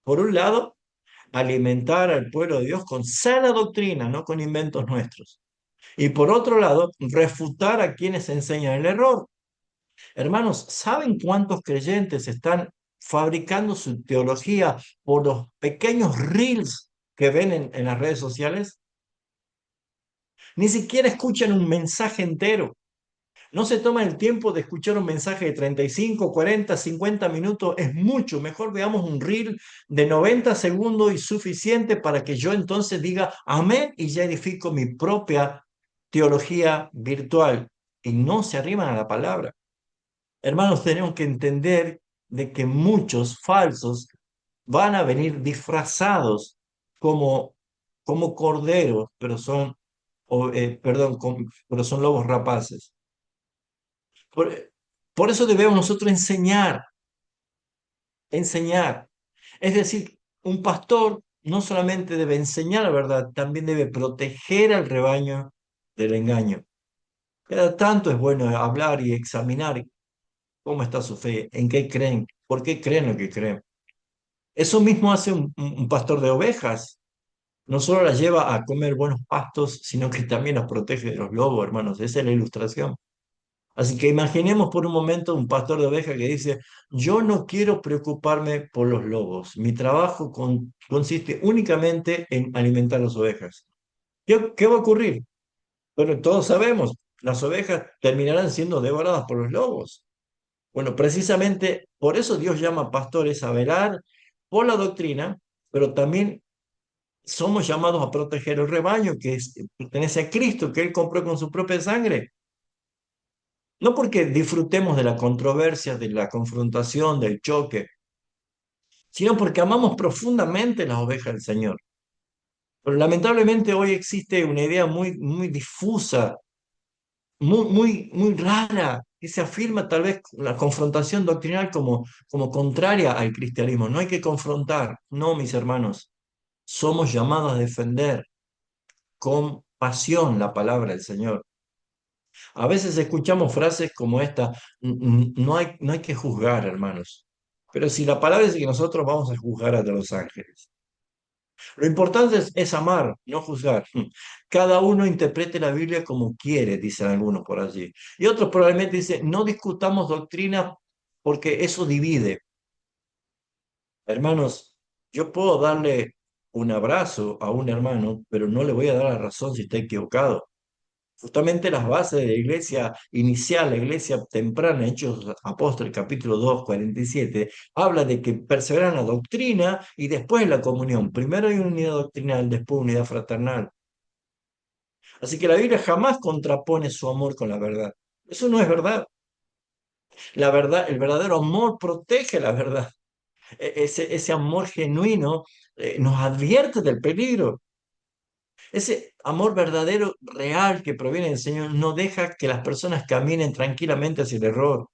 Por un lado, alimentar al pueblo de Dios con sana doctrina, no con inventos nuestros. Y por otro lado, refutar a quienes enseñan el error. Hermanos, ¿saben cuántos creyentes están fabricando su teología por los pequeños reels que ven en las redes sociales? Ni siquiera escuchan un mensaje entero. No se toman el tiempo de escuchar un mensaje de 35, 40, 50 minutos. Es mucho. Mejor veamos un reel de 90 segundos y suficiente para que yo entonces diga amén y ya edifico mi propia teología virtual. Y no se arriman a la palabra. Hermanos, tenemos que entender de que muchos falsos van a venir disfrazados como, como corderos, pero son, perdón, pero son lobos rapaces. Por, por eso debemos nosotros enseñar, enseñar. Es decir, un pastor no solamente debe enseñar la verdad, también debe proteger al rebaño del engaño. Cada tanto es bueno hablar y examinar cómo está su fe, en qué creen, por qué creen lo que creen. Eso mismo hace un pastor de ovejas. No solo las lleva a comer buenos pastos, sino que también las protege de los lobos, hermanos. Esa es la ilustración. Así que imaginemos por un momento un pastor de ovejas que dice, yo no quiero preocuparme por los lobos, mi trabajo consiste únicamente en alimentar las ovejas. ¿Qué va a ocurrir? Bueno, todos sabemos, las ovejas terminarán siendo devoradas por los lobos. Bueno, precisamente por eso Dios llama pastores a velar por la doctrina, pero también somos llamados a proteger el rebaño pertenece a Cristo, que Él compró con su propia sangre. No porque disfrutemos de la controversia, de la confrontación, del choque, sino porque amamos profundamente las ovejas del Señor. Pero lamentablemente hoy existe una idea muy difusa, muy rara, que se afirma tal vez la confrontación doctrinal como contraria al cristianismo. No hay que confrontar, no, mis hermanos. Somos llamados a defender con pasión la palabra del Señor. A veces escuchamos frases como esta, no hay que juzgar, hermanos. Pero si la palabra dice que nosotros vamos a juzgar a los ángeles. Lo importante es amar, no juzgar. Cada uno interprete la Biblia como quiere, dicen algunos por allí. Y otros probablemente dicen, no discutamos doctrina porque eso divide. Hermanos, Yo puedo darle un abrazo a un hermano, pero no le voy a dar la razón si está equivocado. Justamente las bases de la iglesia inicial, la iglesia temprana, Hechos Apóstoles, capítulo 2 47 habla de que perseveran en la doctrina y después en la comunión. Primero hay unidad doctrinal, después unidad fraternal. Así que la Biblia jamás contrapone su amor con la verdad. Eso no es verdad. La verdad, el verdadero amor protege la verdad. Ese amor genuino nos advierte del peligro. Ese amor verdadero, real, que proviene del Señor, no deja que las personas caminen tranquilamente hacia el error.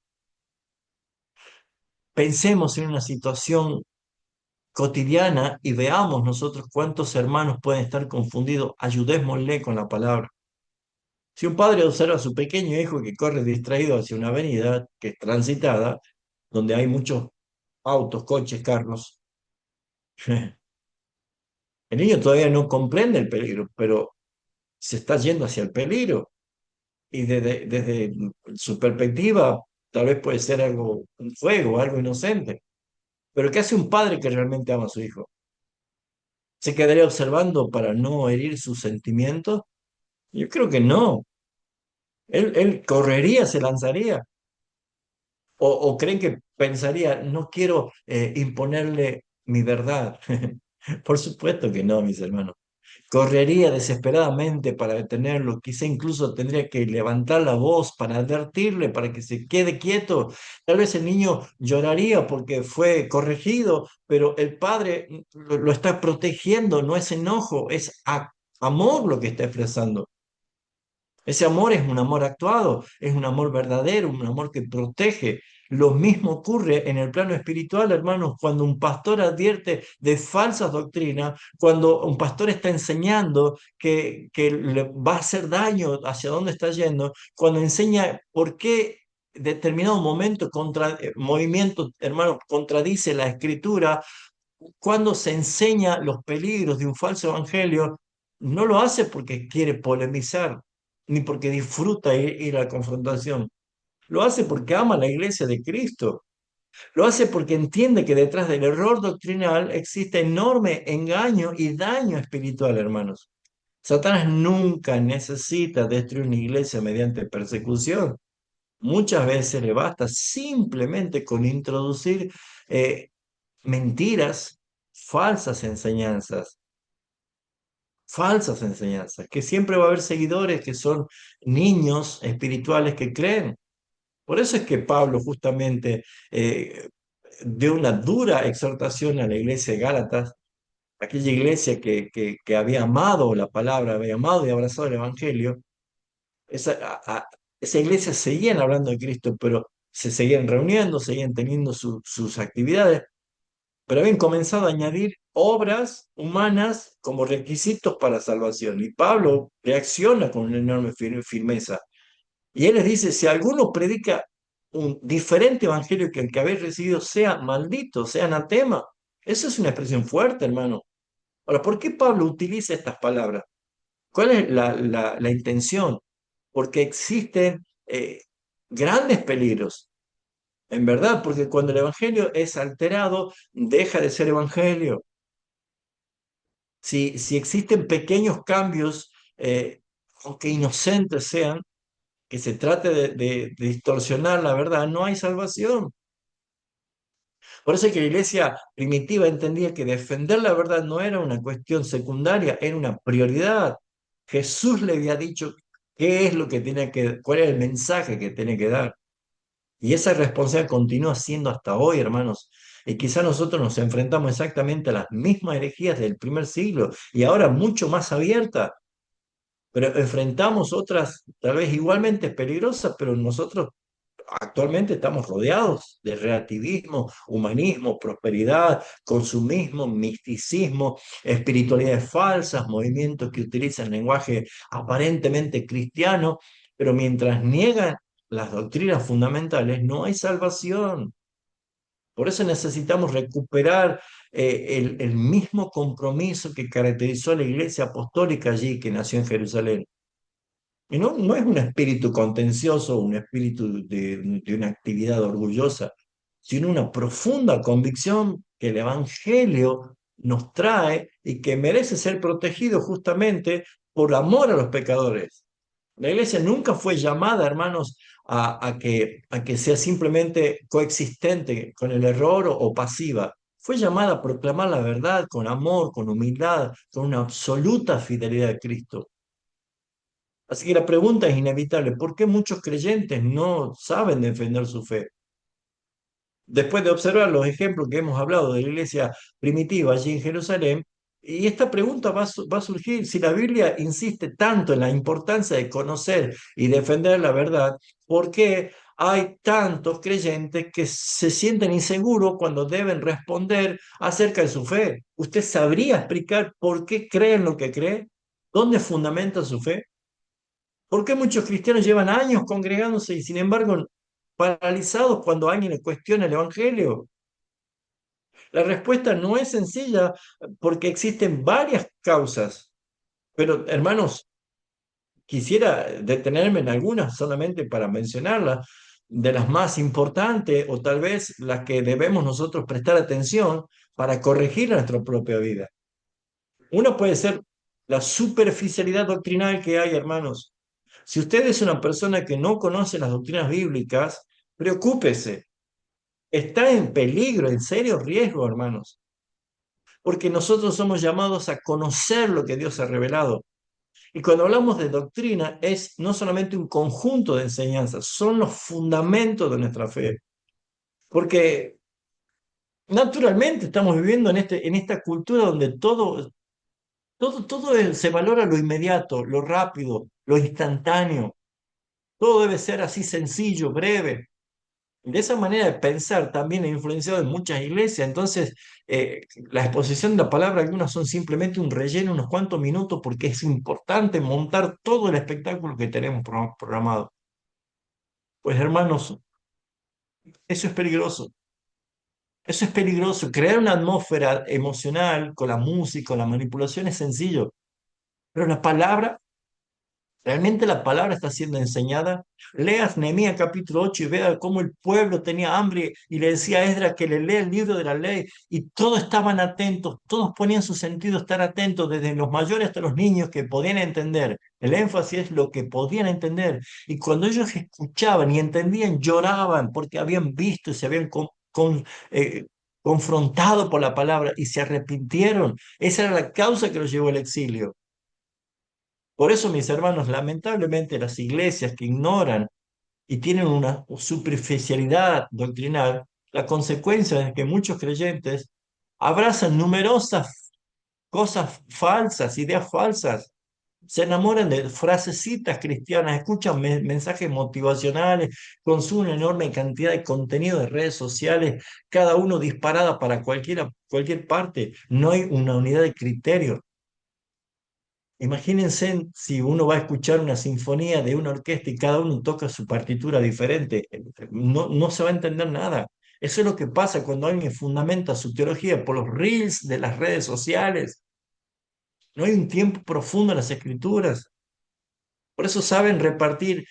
Pensemos en una situación cotidiana y veamos nosotros cuántos hermanos pueden estar confundidos. Ayudémosle con la palabra. Si un padre observa a su pequeño hijo que corre distraído hacia una avenida que es transitada, donde hay muchos autos, coches, carros, el niño todavía no comprende el peligro, pero se está yendo hacia el peligro. Y desde su perspectiva, tal vez puede ser algo, un fuego, algo inocente. Pero ¿qué hace un padre que realmente ama a su hijo? ¿Se quedaría observando para no herir sus sentimientos? Yo creo que no. Él correría, se lanzaría. O creen que pensaría, no quiero imponerle mi verdad. Por supuesto que no, mis hermanos. Correría desesperadamente para detenerlo, quizá incluso tendría que levantar la voz para advertirle, para que se quede quieto. Tal vez el niño lloraría porque fue corregido, pero el padre lo está protegiendo, no es enojo, es amor lo que está expresando. Ese amor es un amor actuado, es un amor verdadero, un amor que protege. Lo mismo ocurre en el plano espiritual, hermanos, cuando un pastor advierte de falsas doctrinas, cuando un pastor está enseñando que le va a hacer daño hacia dónde está yendo, cuando enseña por qué determinado momento, movimiento, hermanos, contradice la escritura, cuando se enseña los peligros de un falso evangelio, no lo hace porque quiere polemizar, ni porque disfruta ir a la confrontación. Lo hace porque ama la iglesia de Cristo. Lo hace porque entiende que detrás del error doctrinal existe enorme engaño y daño espiritual, hermanos. Satanás nunca necesita destruir una iglesia mediante persecución. Muchas veces le basta simplemente con introducir mentiras, falsas enseñanzas, que siempre va a haber seguidores que son niños espirituales que creen. Por eso es que Pablo justamente dio una dura exhortación a la iglesia de Gálatas, aquella iglesia que había amado la palabra, había amado y abrazado el Evangelio. Esa, esa iglesia seguían hablando de Cristo, pero se seguían reuniendo, seguían teniendo sus actividades, pero habían comenzado a añadir obras humanas como requisitos para salvación. Y Pablo reacciona con una enorme firmeza. Y él les dice, si alguno predica un diferente evangelio que el que habéis recibido, sea maldito, sea anatema. Eso es una expresión fuerte, hermano. Ahora, ¿por qué Pablo utiliza estas palabras? ¿Cuál es la intención? Porque existen grandes peligros. En verdad, porque cuando el evangelio es alterado, deja de ser evangelio. Si existen pequeños cambios, aunque inocentes sean, que se trate de distorsionar la verdad, no hay salvación. Por eso es que la iglesia primitiva entendía que defender la verdad no era una cuestión secundaria, era una prioridad. Jesús le había dicho qué es lo que tiene que, cuál era el mensaje que tiene que dar. Y esa responsabilidad continúa siendo hasta hoy, hermanos. Y quizá nosotros nos enfrentamos exactamente a las mismas herejías del primer siglo y ahora mucho más abiertas, pero enfrentamos otras tal vez igualmente peligrosas, pero nosotros actualmente estamos rodeados de relativismo, humanismo, prosperidad, consumismo, misticismo, espiritualidades falsas, movimientos que utilizan lenguaje aparentemente cristiano, pero mientras niegan las doctrinas fundamentales, no hay salvación. Por eso necesitamos recuperar el mismo compromiso que caracterizó a la iglesia apostólica allí, que nació en Jerusalén. Y no es un espíritu contencioso, un espíritu de una actividad orgullosa, sino una profunda convicción que el Evangelio nos trae y que merece ser protegido justamente por amor a los pecadores. La iglesia nunca fue llamada, hermanos, a que sea simplemente coexistente con el error o pasiva. Fue llamada a proclamar la verdad con amor, con humildad, con una absoluta fidelidad a Cristo. Así que la pregunta es inevitable: ¿por qué muchos creyentes no saben defender su fe? Después de observar los ejemplos que hemos hablado de la iglesia primitiva allí en Jerusalén, y esta pregunta va a surgir: si la Biblia insiste tanto en la importancia de conocer y defender la verdad, ¿por qué hay tantos creyentes que se sienten inseguros cuando deben responder acerca de su fe? ¿Usted sabría explicar por qué creen lo que cree? ¿Dónde fundamenta su fe? ¿Por qué muchos cristianos llevan años congregándose y sin embargo paralizados cuando alguien les cuestiona el Evangelio? La respuesta no es sencilla porque existen varias causas, pero hermanos, quisiera detenerme en algunas solamente para mencionarlas, de las más importantes o tal vez las que debemos nosotros prestar atención para corregir nuestra propia vida. Una puede ser la superficialidad doctrinal que hay, hermanos. Si usted es una persona que no conoce las doctrinas bíblicas, preocúpese. Está en peligro, en serio riesgo, hermanos, porque nosotros somos llamados a conocer lo que Dios ha revelado. Y cuando hablamos de doctrina, es no solamente un conjunto de enseñanzas, son los fundamentos de nuestra fe. Porque naturalmente estamos viviendo en esta cultura donde se valora lo inmediato, lo rápido, lo instantáneo. Todo debe ser así sencillo, breve. De esa manera de pensar también ha influenciado en muchas iglesias. Entonces, la exposición de la palabra, algunas son simplemente un relleno, unos cuantos minutos, porque es importante montar todo el espectáculo que tenemos programado. Pues hermanos, eso es peligroso. Eso es peligroso. Crear una atmósfera emocional con la música, con la manipulación es sencillo, pero la palabra, ¿realmente la palabra está siendo enseñada? Leas Nehemías capítulo 8 y vea cómo el pueblo tenía hambre y le decía a Esdras que le lea el libro de la ley y todos estaban atentos, todos ponían su sentido estar atentos, desde los mayores hasta los niños que podían entender. El énfasis es lo que podían entender. Y cuando ellos escuchaban y entendían, lloraban porque habían visto y se habían eh, confrontado por la palabra y se arrepintieron. Esa era la causa que los llevó al exilio. Por eso, mis hermanos, lamentablemente las iglesias que ignoran y tienen una superficialidad doctrinal, la consecuencia es que muchos creyentes abrazan numerosas cosas falsas, ideas falsas, se enamoran de frasecitas cristianas, escuchan mensajes motivacionales, consumen una enorme cantidad de contenido de redes sociales, cada uno disparada para cualquier parte. No hay una unidad de criterio. Imagínense si uno va a escuchar una sinfonía de una orquesta y cada uno toca su partitura diferente. No se va a entender nada. Eso es lo que pasa cuando alguien fundamenta su teología por los reels de las redes sociales. No hay un tiempo profundo en las escrituras. Por eso saben repartir,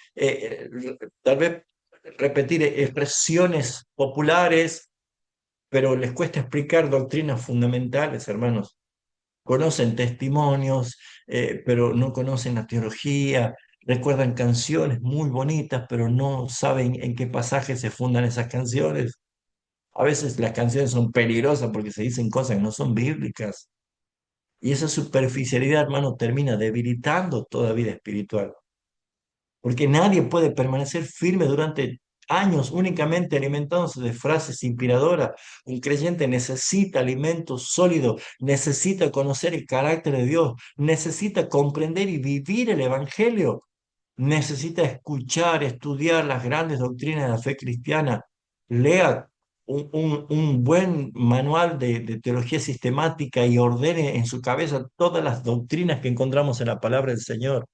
tal vez repetir expresiones populares, pero les cuesta explicar doctrinas fundamentales, hermanos. Conocen testimonios, pero no conocen la teología, recuerdan canciones muy bonitas, pero no saben en qué pasaje se fundan esas canciones. A veces las canciones son peligrosas porque se dicen cosas que no son bíblicas. Y esa superficialidad, hermano, termina debilitando toda vida espiritual. Porque nadie puede permanecer firme durante años únicamente alimentándose de frases inspiradoras. Un creyente necesita alimento sólido, necesita conocer el carácter de Dios, necesita comprender y vivir el Evangelio, necesita escuchar, estudiar las grandes doctrinas de la fe cristiana. Lea un buen manual de teología sistemática y ordene en su cabeza todas las doctrinas que encontramos en la palabra del Señor.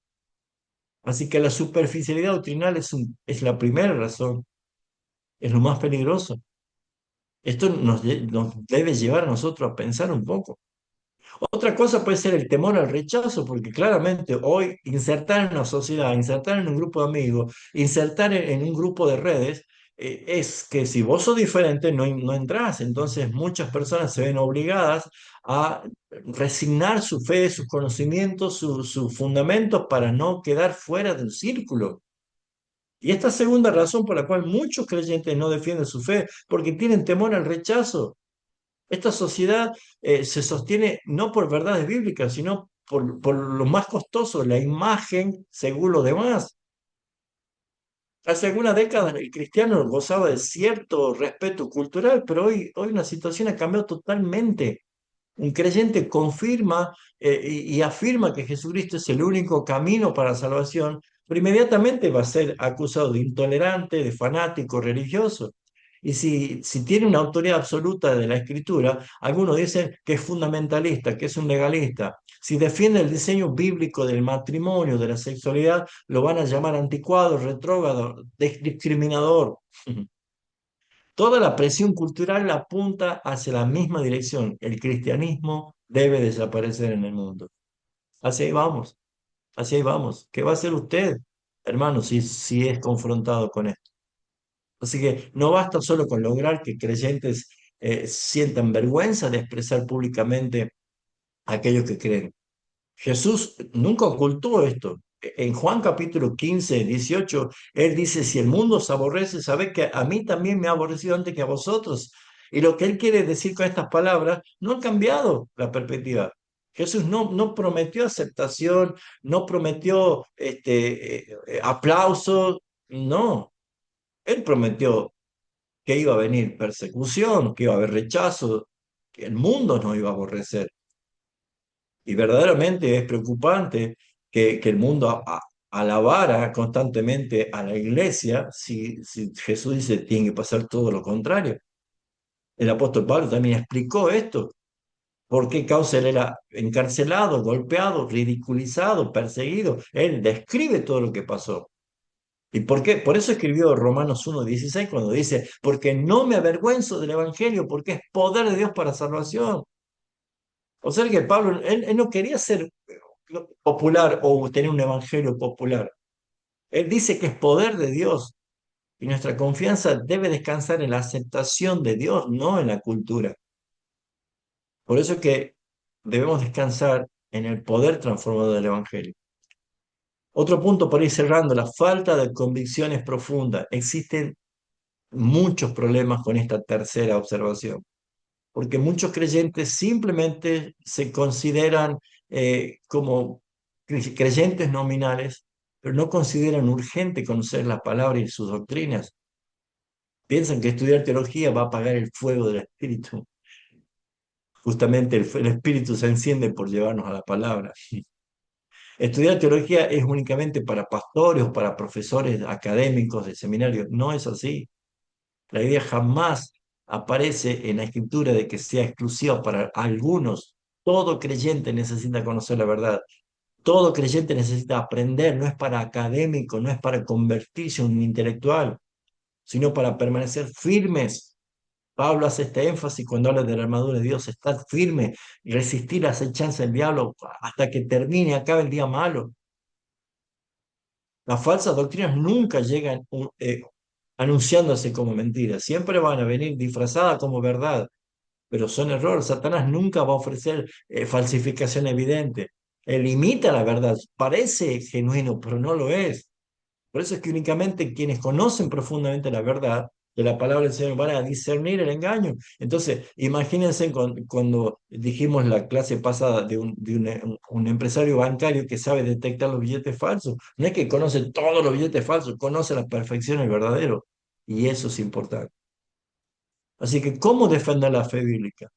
Así que la superficialidad doctrinal es la primera razón, es lo más peligroso. Esto nos debe llevar a nosotros a pensar un poco. Otra cosa puede ser el temor al rechazo, porque claramente hoy insertar en una sociedad, insertar en un grupo de amigos, insertar en un grupo de redes, es que si vos sos diferente, no entrás. Entonces muchas personas se ven obligadas a resignar su fe, sus conocimientos, sus fundamentos para no quedar fuera del círculo. Y esta segunda razón por la cual muchos creyentes no defienden su fe, porque tienen temor al rechazo. Esta sociedad se sostiene no por verdades bíblicas, sino por lo más costoso, la imagen según los demás. Hace algunas décadas el cristiano gozaba de cierto respeto cultural, pero hoy la situación ha cambiado totalmente. Un creyente confirma y afirma que Jesucristo es el único camino para la salvación, pero inmediatamente va a ser acusado de intolerante, de fanático religioso. Y si tiene una autoridad absoluta de la Escritura, algunos dicen que es fundamentalista, que es un legalista. Si defiende el diseño bíblico del matrimonio, de la sexualidad, lo van a llamar anticuado, retrógrado, discriminador. Toda la presión cultural apunta hacia la misma dirección. El cristianismo debe desaparecer en el mundo. Así ahí vamos, así ahí vamos. ¿Qué va a hacer usted, hermano, si es confrontado con esto? Así que no basta solo con lograr que creyentes sientan vergüenza de expresar públicamente aquello que creen. Jesús nunca ocultó esto. En Juan capítulo 15, 18, él dice, si el mundo os aborrece, sabed que a mí también me ha aborrecido antes que a vosotros. Y lo que él quiere decir con estas palabras no ha cambiado la perspectiva. Jesús no prometió aceptación, no prometió aplausos, no. Él prometió que iba a venir persecución, que iba a haber rechazo, que el mundo nos iba a aborrecer. Y verdaderamente es preocupante que el mundo alabara constantemente a la iglesia si Jesús dice tiene que pasar todo lo contrario. El apóstol Pablo también explicó esto, por qué causa él era encarcelado, golpeado, ridiculizado, perseguido. Él describe todo lo que pasó. ¿Y por qué? Por eso escribió Romanos 1:16 cuando dice, porque no me avergüenzo del Evangelio, porque es poder de Dios para salvación. O sea que Pablo, él no quería ser popular o tener un evangelio popular. Él dice que es poder de Dios y nuestra confianza debe descansar en la aceptación de Dios, no en la cultura. Por eso es que debemos descansar en el poder transformador del evangelio. Otro punto por ir cerrando, la falta de convicciones profundas. Existen muchos problemas con esta tercera observación, porque muchos creyentes simplemente se consideran como creyentes nominales, pero no consideran urgente conocer la palabra y sus doctrinas. Piensan que estudiar teología va a apagar el fuego del Espíritu. Justamente el Espíritu se enciende por llevarnos a la palabra. Estudiar teología es únicamente para pastores o para profesores académicos de seminarios. No es así. La idea jamás aparece en la escritura de que sea exclusiva para algunos. Todo creyente necesita conocer la verdad. Todo creyente necesita aprender. No es para académico, no es para convertirse en un intelectual, sino para permanecer firmes. Pablo hace este énfasis cuando habla de la armadura de Dios, estar firme y resistir las acechanzas del diablo hasta que termine, acabe el día malo. Las falsas doctrinas nunca llegan anunciándose como mentiras, siempre van a venir disfrazadas como verdad, pero son errores. Satanás nunca va a ofrecer falsificación evidente. Él imita la verdad, parece genuino, pero no lo es. Por eso es que únicamente quienes conocen profundamente la verdad de la palabra del Señor van a discernir el engaño. Entonces, imagínense cuando dijimos en la clase pasada de un empresario bancario que sabe detectar los billetes falsos. No es que conoce todos los billetes falsos, conoce a la perfección el verdadero. Y eso es importante. Así que, ¿cómo defender la fe bíblica?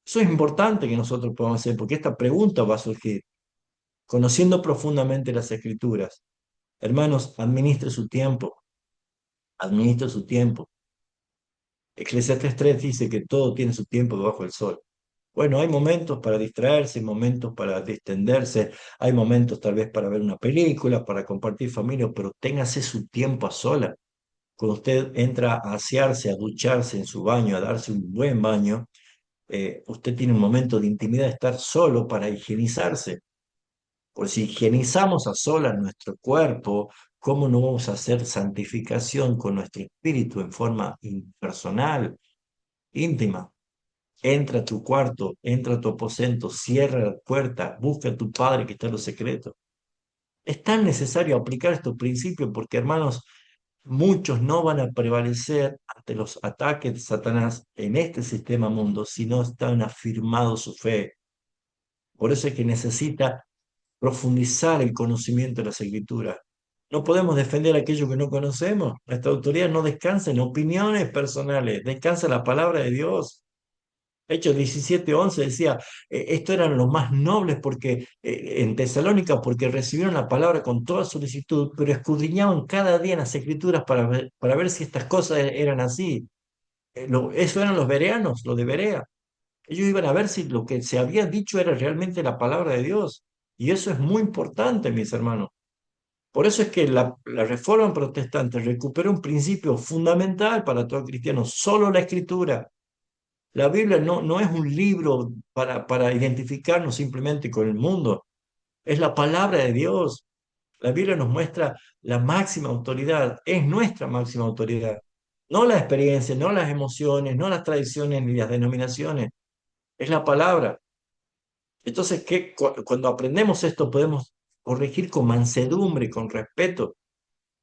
Eso es importante que nosotros podamos hacer, porque esta pregunta va a surgir. Conociendo profundamente las Escrituras, hermanos, administre su tiempo. Eclesiastés 3 dice que todo tiene su tiempo debajo del sol. Bueno, hay momentos para distraerse, hay momentos para distenderse, hay momentos tal vez para ver una película, para compartir familia, pero téngase su tiempo a sola. Cuando usted entra a asearse, a ducharse en su baño, a darse un buen baño, usted tiene un momento de intimidad, de estar solo para higienizarse. Porque si higienizamos a solas nuestro cuerpo ¿cómo no vamos a hacer santificación con nuestro espíritu en forma impersonal, íntima? Entra a tu cuarto, entra a tu aposento, cierra la puerta, busca a tu Padre que está en los secretos. Es tan necesario aplicar estos principios porque, hermanos, muchos no van a prevalecer ante los ataques de Satanás en este sistema mundo si no están afirmados su fe. Por eso es que necesita profundizar el conocimiento de las Escrituras. No podemos defender aquello que no conocemos. Nuestra autoridad no descansa en opiniones personales, descansa en la palabra de Dios. Hechos 17:11 decía, esto eran los más nobles porque en Tesalónica porque recibieron la palabra con toda solicitud, pero escudriñaban cada día en las Escrituras para ver si estas cosas eran así. Eso eran los bereanos, los de Berea. Ellos iban a ver si lo que se había dicho era realmente la palabra de Dios. Y eso es muy importante, mis hermanos. Por eso es que la Reforma Protestante recuperó un principio fundamental para todo cristiano, solo la Escritura. La Biblia no es un libro para identificarnos simplemente con el mundo, es la palabra de Dios. La Biblia nos muestra la máxima autoridad, es nuestra máxima autoridad. No la experiencia, no las emociones, no las tradiciones ni las denominaciones, es la palabra. Entonces, cuando aprendemos esto podemos corregir con mansedumbre, con respeto.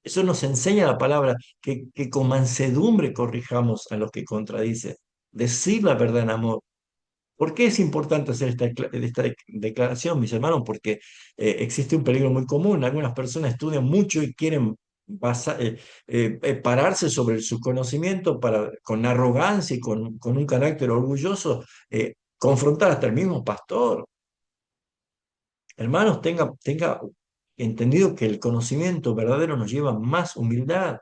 Eso nos enseña la palabra, que con mansedumbre corrijamos a los que contradicen. Decir la verdad en amor. ¿Por qué es importante hacer esta declaración, mis hermanos? Porque existe un peligro muy común. Algunas personas estudian mucho y quieren pararse sobre su conocimiento con arrogancia y con un carácter orgulloso, confrontar hasta el mismo pastor. Hermanos, tenga entendido que el conocimiento verdadero nos lleva a más humildad,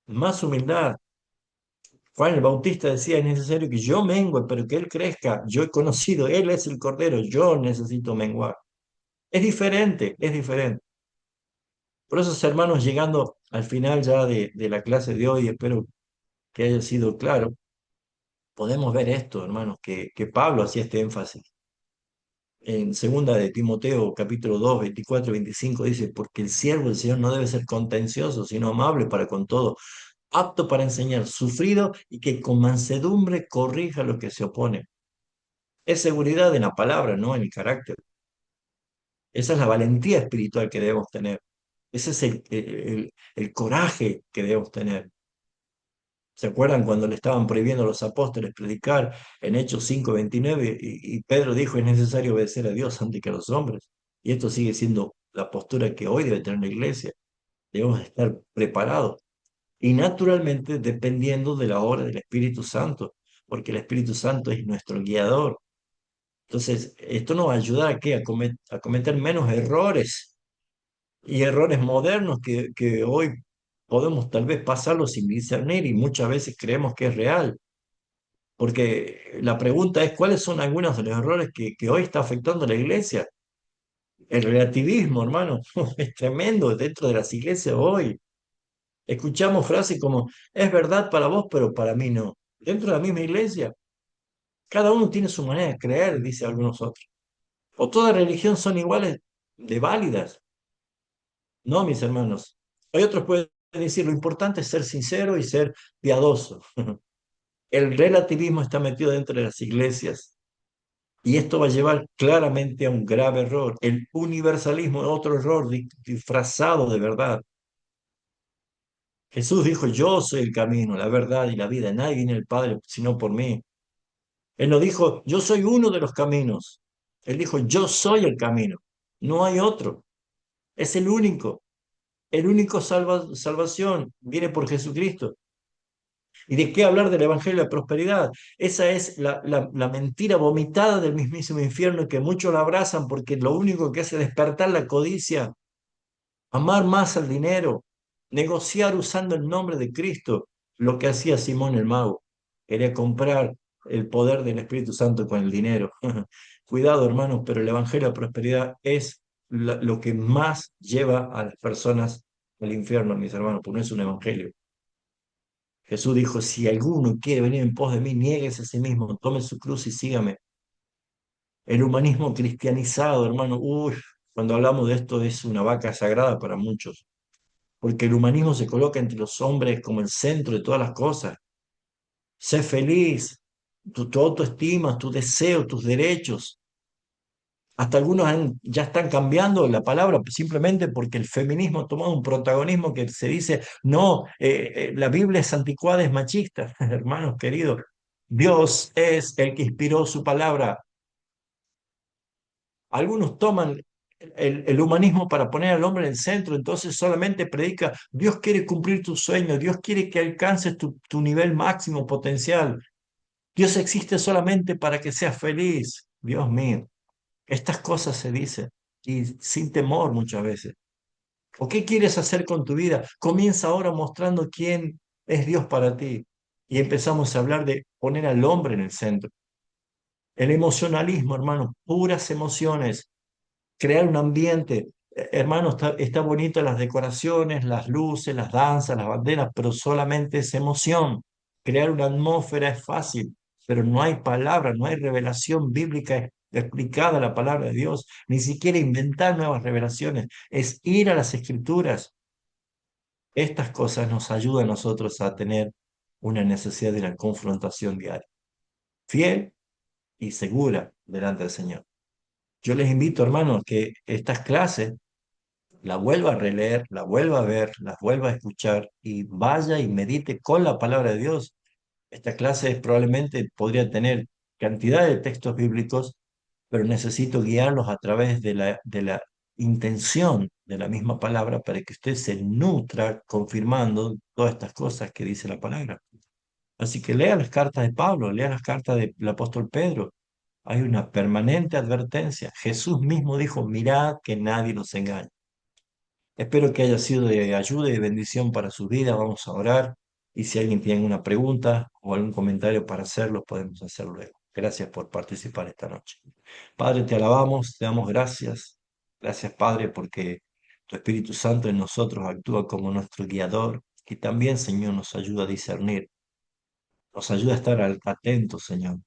más humildad. Juan el Bautista decía, es necesario que yo mengue, pero que Él crezca. Yo he conocido, Él es el Cordero, yo necesito menguar. Es diferente, es diferente. Por eso, hermanos, llegando al final ya de la clase de hoy, espero que haya sido claro, podemos ver esto, hermanos, que Pablo hacía este énfasis. En segunda de Timoteo, capítulo 2 24 25 dice, porque el siervo del Señor no debe ser contencioso, sino amable para con todo, apto para enseñar, sufrido y que con mansedumbre corrija lo que se opone. Es seguridad en la palabra, no en el carácter. Esa es la valentía espiritual que debemos tener. Ese es el coraje que debemos tener. ¿Se acuerdan cuando le estaban prohibiendo a los apóstoles predicar en Hechos 5:29? Y Pedro dijo, es necesario obedecer a Dios antes que a los hombres. Y esto sigue siendo la postura que hoy debe tener la iglesia. Debemos estar preparados. Y naturalmente dependiendo de la obra del Espíritu Santo, porque el Espíritu Santo es nuestro guiador. Entonces, esto nos va a ayudar a, ¿qué? A cometer menos errores y errores modernos que hoy podemos tal vez pasarlos sin discernir y muchas veces creemos que es real. Porque la pregunta es, ¿cuáles son algunos de los errores que hoy está afectando a la iglesia? El relativismo, hermano, es tremendo dentro de las iglesias hoy. Escuchamos frases como, es verdad para vos, pero para mí no. Dentro de la misma iglesia, cada uno tiene su manera de creer, dice algunos otros. O todas religiones son iguales de válidas. No, mis hermanos. Hay otros que pueden decir, lo importante es ser sincero y ser piadoso. El relativismo está metido dentro de las iglesias y esto va a llevar claramente a un grave error. El universalismo es otro error disfrazado de verdad. Jesús dijo, yo soy el camino, la verdad y la vida. Nadie viene al Padre sino por mí. Él no dijo, yo soy uno de los caminos. Él dijo, yo soy el camino. No hay otro. Es el único. El único salvación viene por Jesucristo. ¿Y de qué hablar del Evangelio de prosperidad? Esa es la mentira vomitada del mismísimo infierno que muchos la abrazan porque lo único que hace es despertar la codicia, amar más al dinero, negociar usando el nombre de Cristo, lo que hacía Simón el mago. Quería comprar el poder del Espíritu Santo con el dinero. Cuidado, hermanos, pero el Evangelio de prosperidad es lo que más lleva a las personas al infierno, mis hermanos, porque no es un evangelio. Jesús dijo, si alguno quiere venir en pos de mí, niéguese a sí mismo, tome su cruz y sígame. El humanismo cristianizado, hermano, uy, Cuando hablamos de esto es una vaca sagrada para muchos, porque el humanismo se coloca entre los hombres como el centro de todas las cosas. Sé feliz, tu autoestima, tus deseos, tus derechos. Hasta algunos ya están cambiando la palabra simplemente porque el feminismo ha tomado un protagonismo que se dice, no, la Biblia es anticuada, es machista. Hermanos queridos, Dios es el que inspiró su palabra. Algunos toman el humanismo para poner al hombre en el centro, entonces solamente predica, Dios quiere cumplir tus sueños, Dios quiere que alcances tu nivel máximo potencial. Dios existe solamente para que seas feliz. Dios mío, estas cosas se dicen y sin temor muchas veces. ¿O qué quieres hacer con tu vida? Comienza ahora mostrando quién es Dios para ti. Y empezamos a hablar de poner al hombre en el centro. El emocionalismo, hermano, puras emociones, crear un ambiente. Hermano, está bonito las decoraciones, las luces, las danzas, las banderas, pero solamente es emoción. Crear una atmósfera es fácil, pero no hay palabra, no hay revelación bíblica explicada la palabra de Dios, ni siquiera inventar nuevas revelaciones, es ir a las escrituras. Estas cosas nos ayudan a nosotros a tener una necesidad de una confrontación diaria, fiel y segura delante del Señor. Yo les invito, hermanos, que estas clases la vuelva a releer, la vuelva a ver, las vuelva a escuchar y vaya y medite con la palabra de Dios. Esta clase probablemente podría tener cantidad de textos bíblicos, pero necesito guiarlos a través de la intención de la misma palabra para que usted se nutra confirmando todas estas cosas que dice la palabra. Así que lea las cartas de Pablo, lea las cartas del apóstol Pedro. Hay una permanente advertencia. Jesús mismo dijo, mirad que nadie los engañe. Espero que haya sido de ayuda y de bendición para su vida. Vamos a orar. Y si alguien tiene una pregunta o algún comentario para hacerlo, podemos hacerlo luego. Gracias por participar esta noche. Padre, te alabamos, te damos gracias. Gracias, Padre, porque tu Espíritu Santo en nosotros actúa como nuestro guiador y también, Señor, nos ayuda a discernir, nos ayuda a estar atentos, Señor.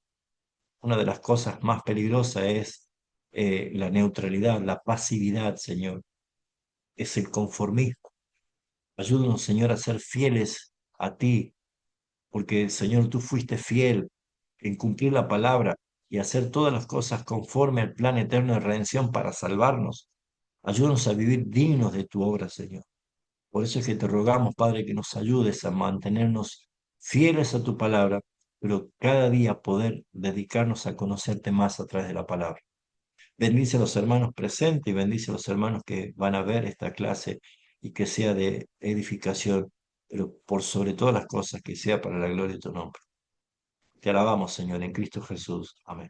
Una de las cosas más peligrosas es la neutralidad, la pasividad, Señor. Es el conformismo. Ayúdanos, Señor, a ser fieles a ti, porque, Señor, tú fuiste fiel en cumplir la palabra y hacer todas las cosas conforme al plan eterno de redención para salvarnos. Ayúdanos a vivir dignos de tu obra, Señor. Por eso es que te rogamos, Padre, que nos ayudes a mantenernos fieles a tu palabra, pero cada día poder dedicarnos a conocerte más a través de la palabra. Bendice a los hermanos presentes y bendice a los hermanos que van a ver esta clase y que sea de edificación, pero por sobre todas las cosas que sea para la gloria de tu nombre. Te alabamos, Señor, en Cristo Jesús. Amén.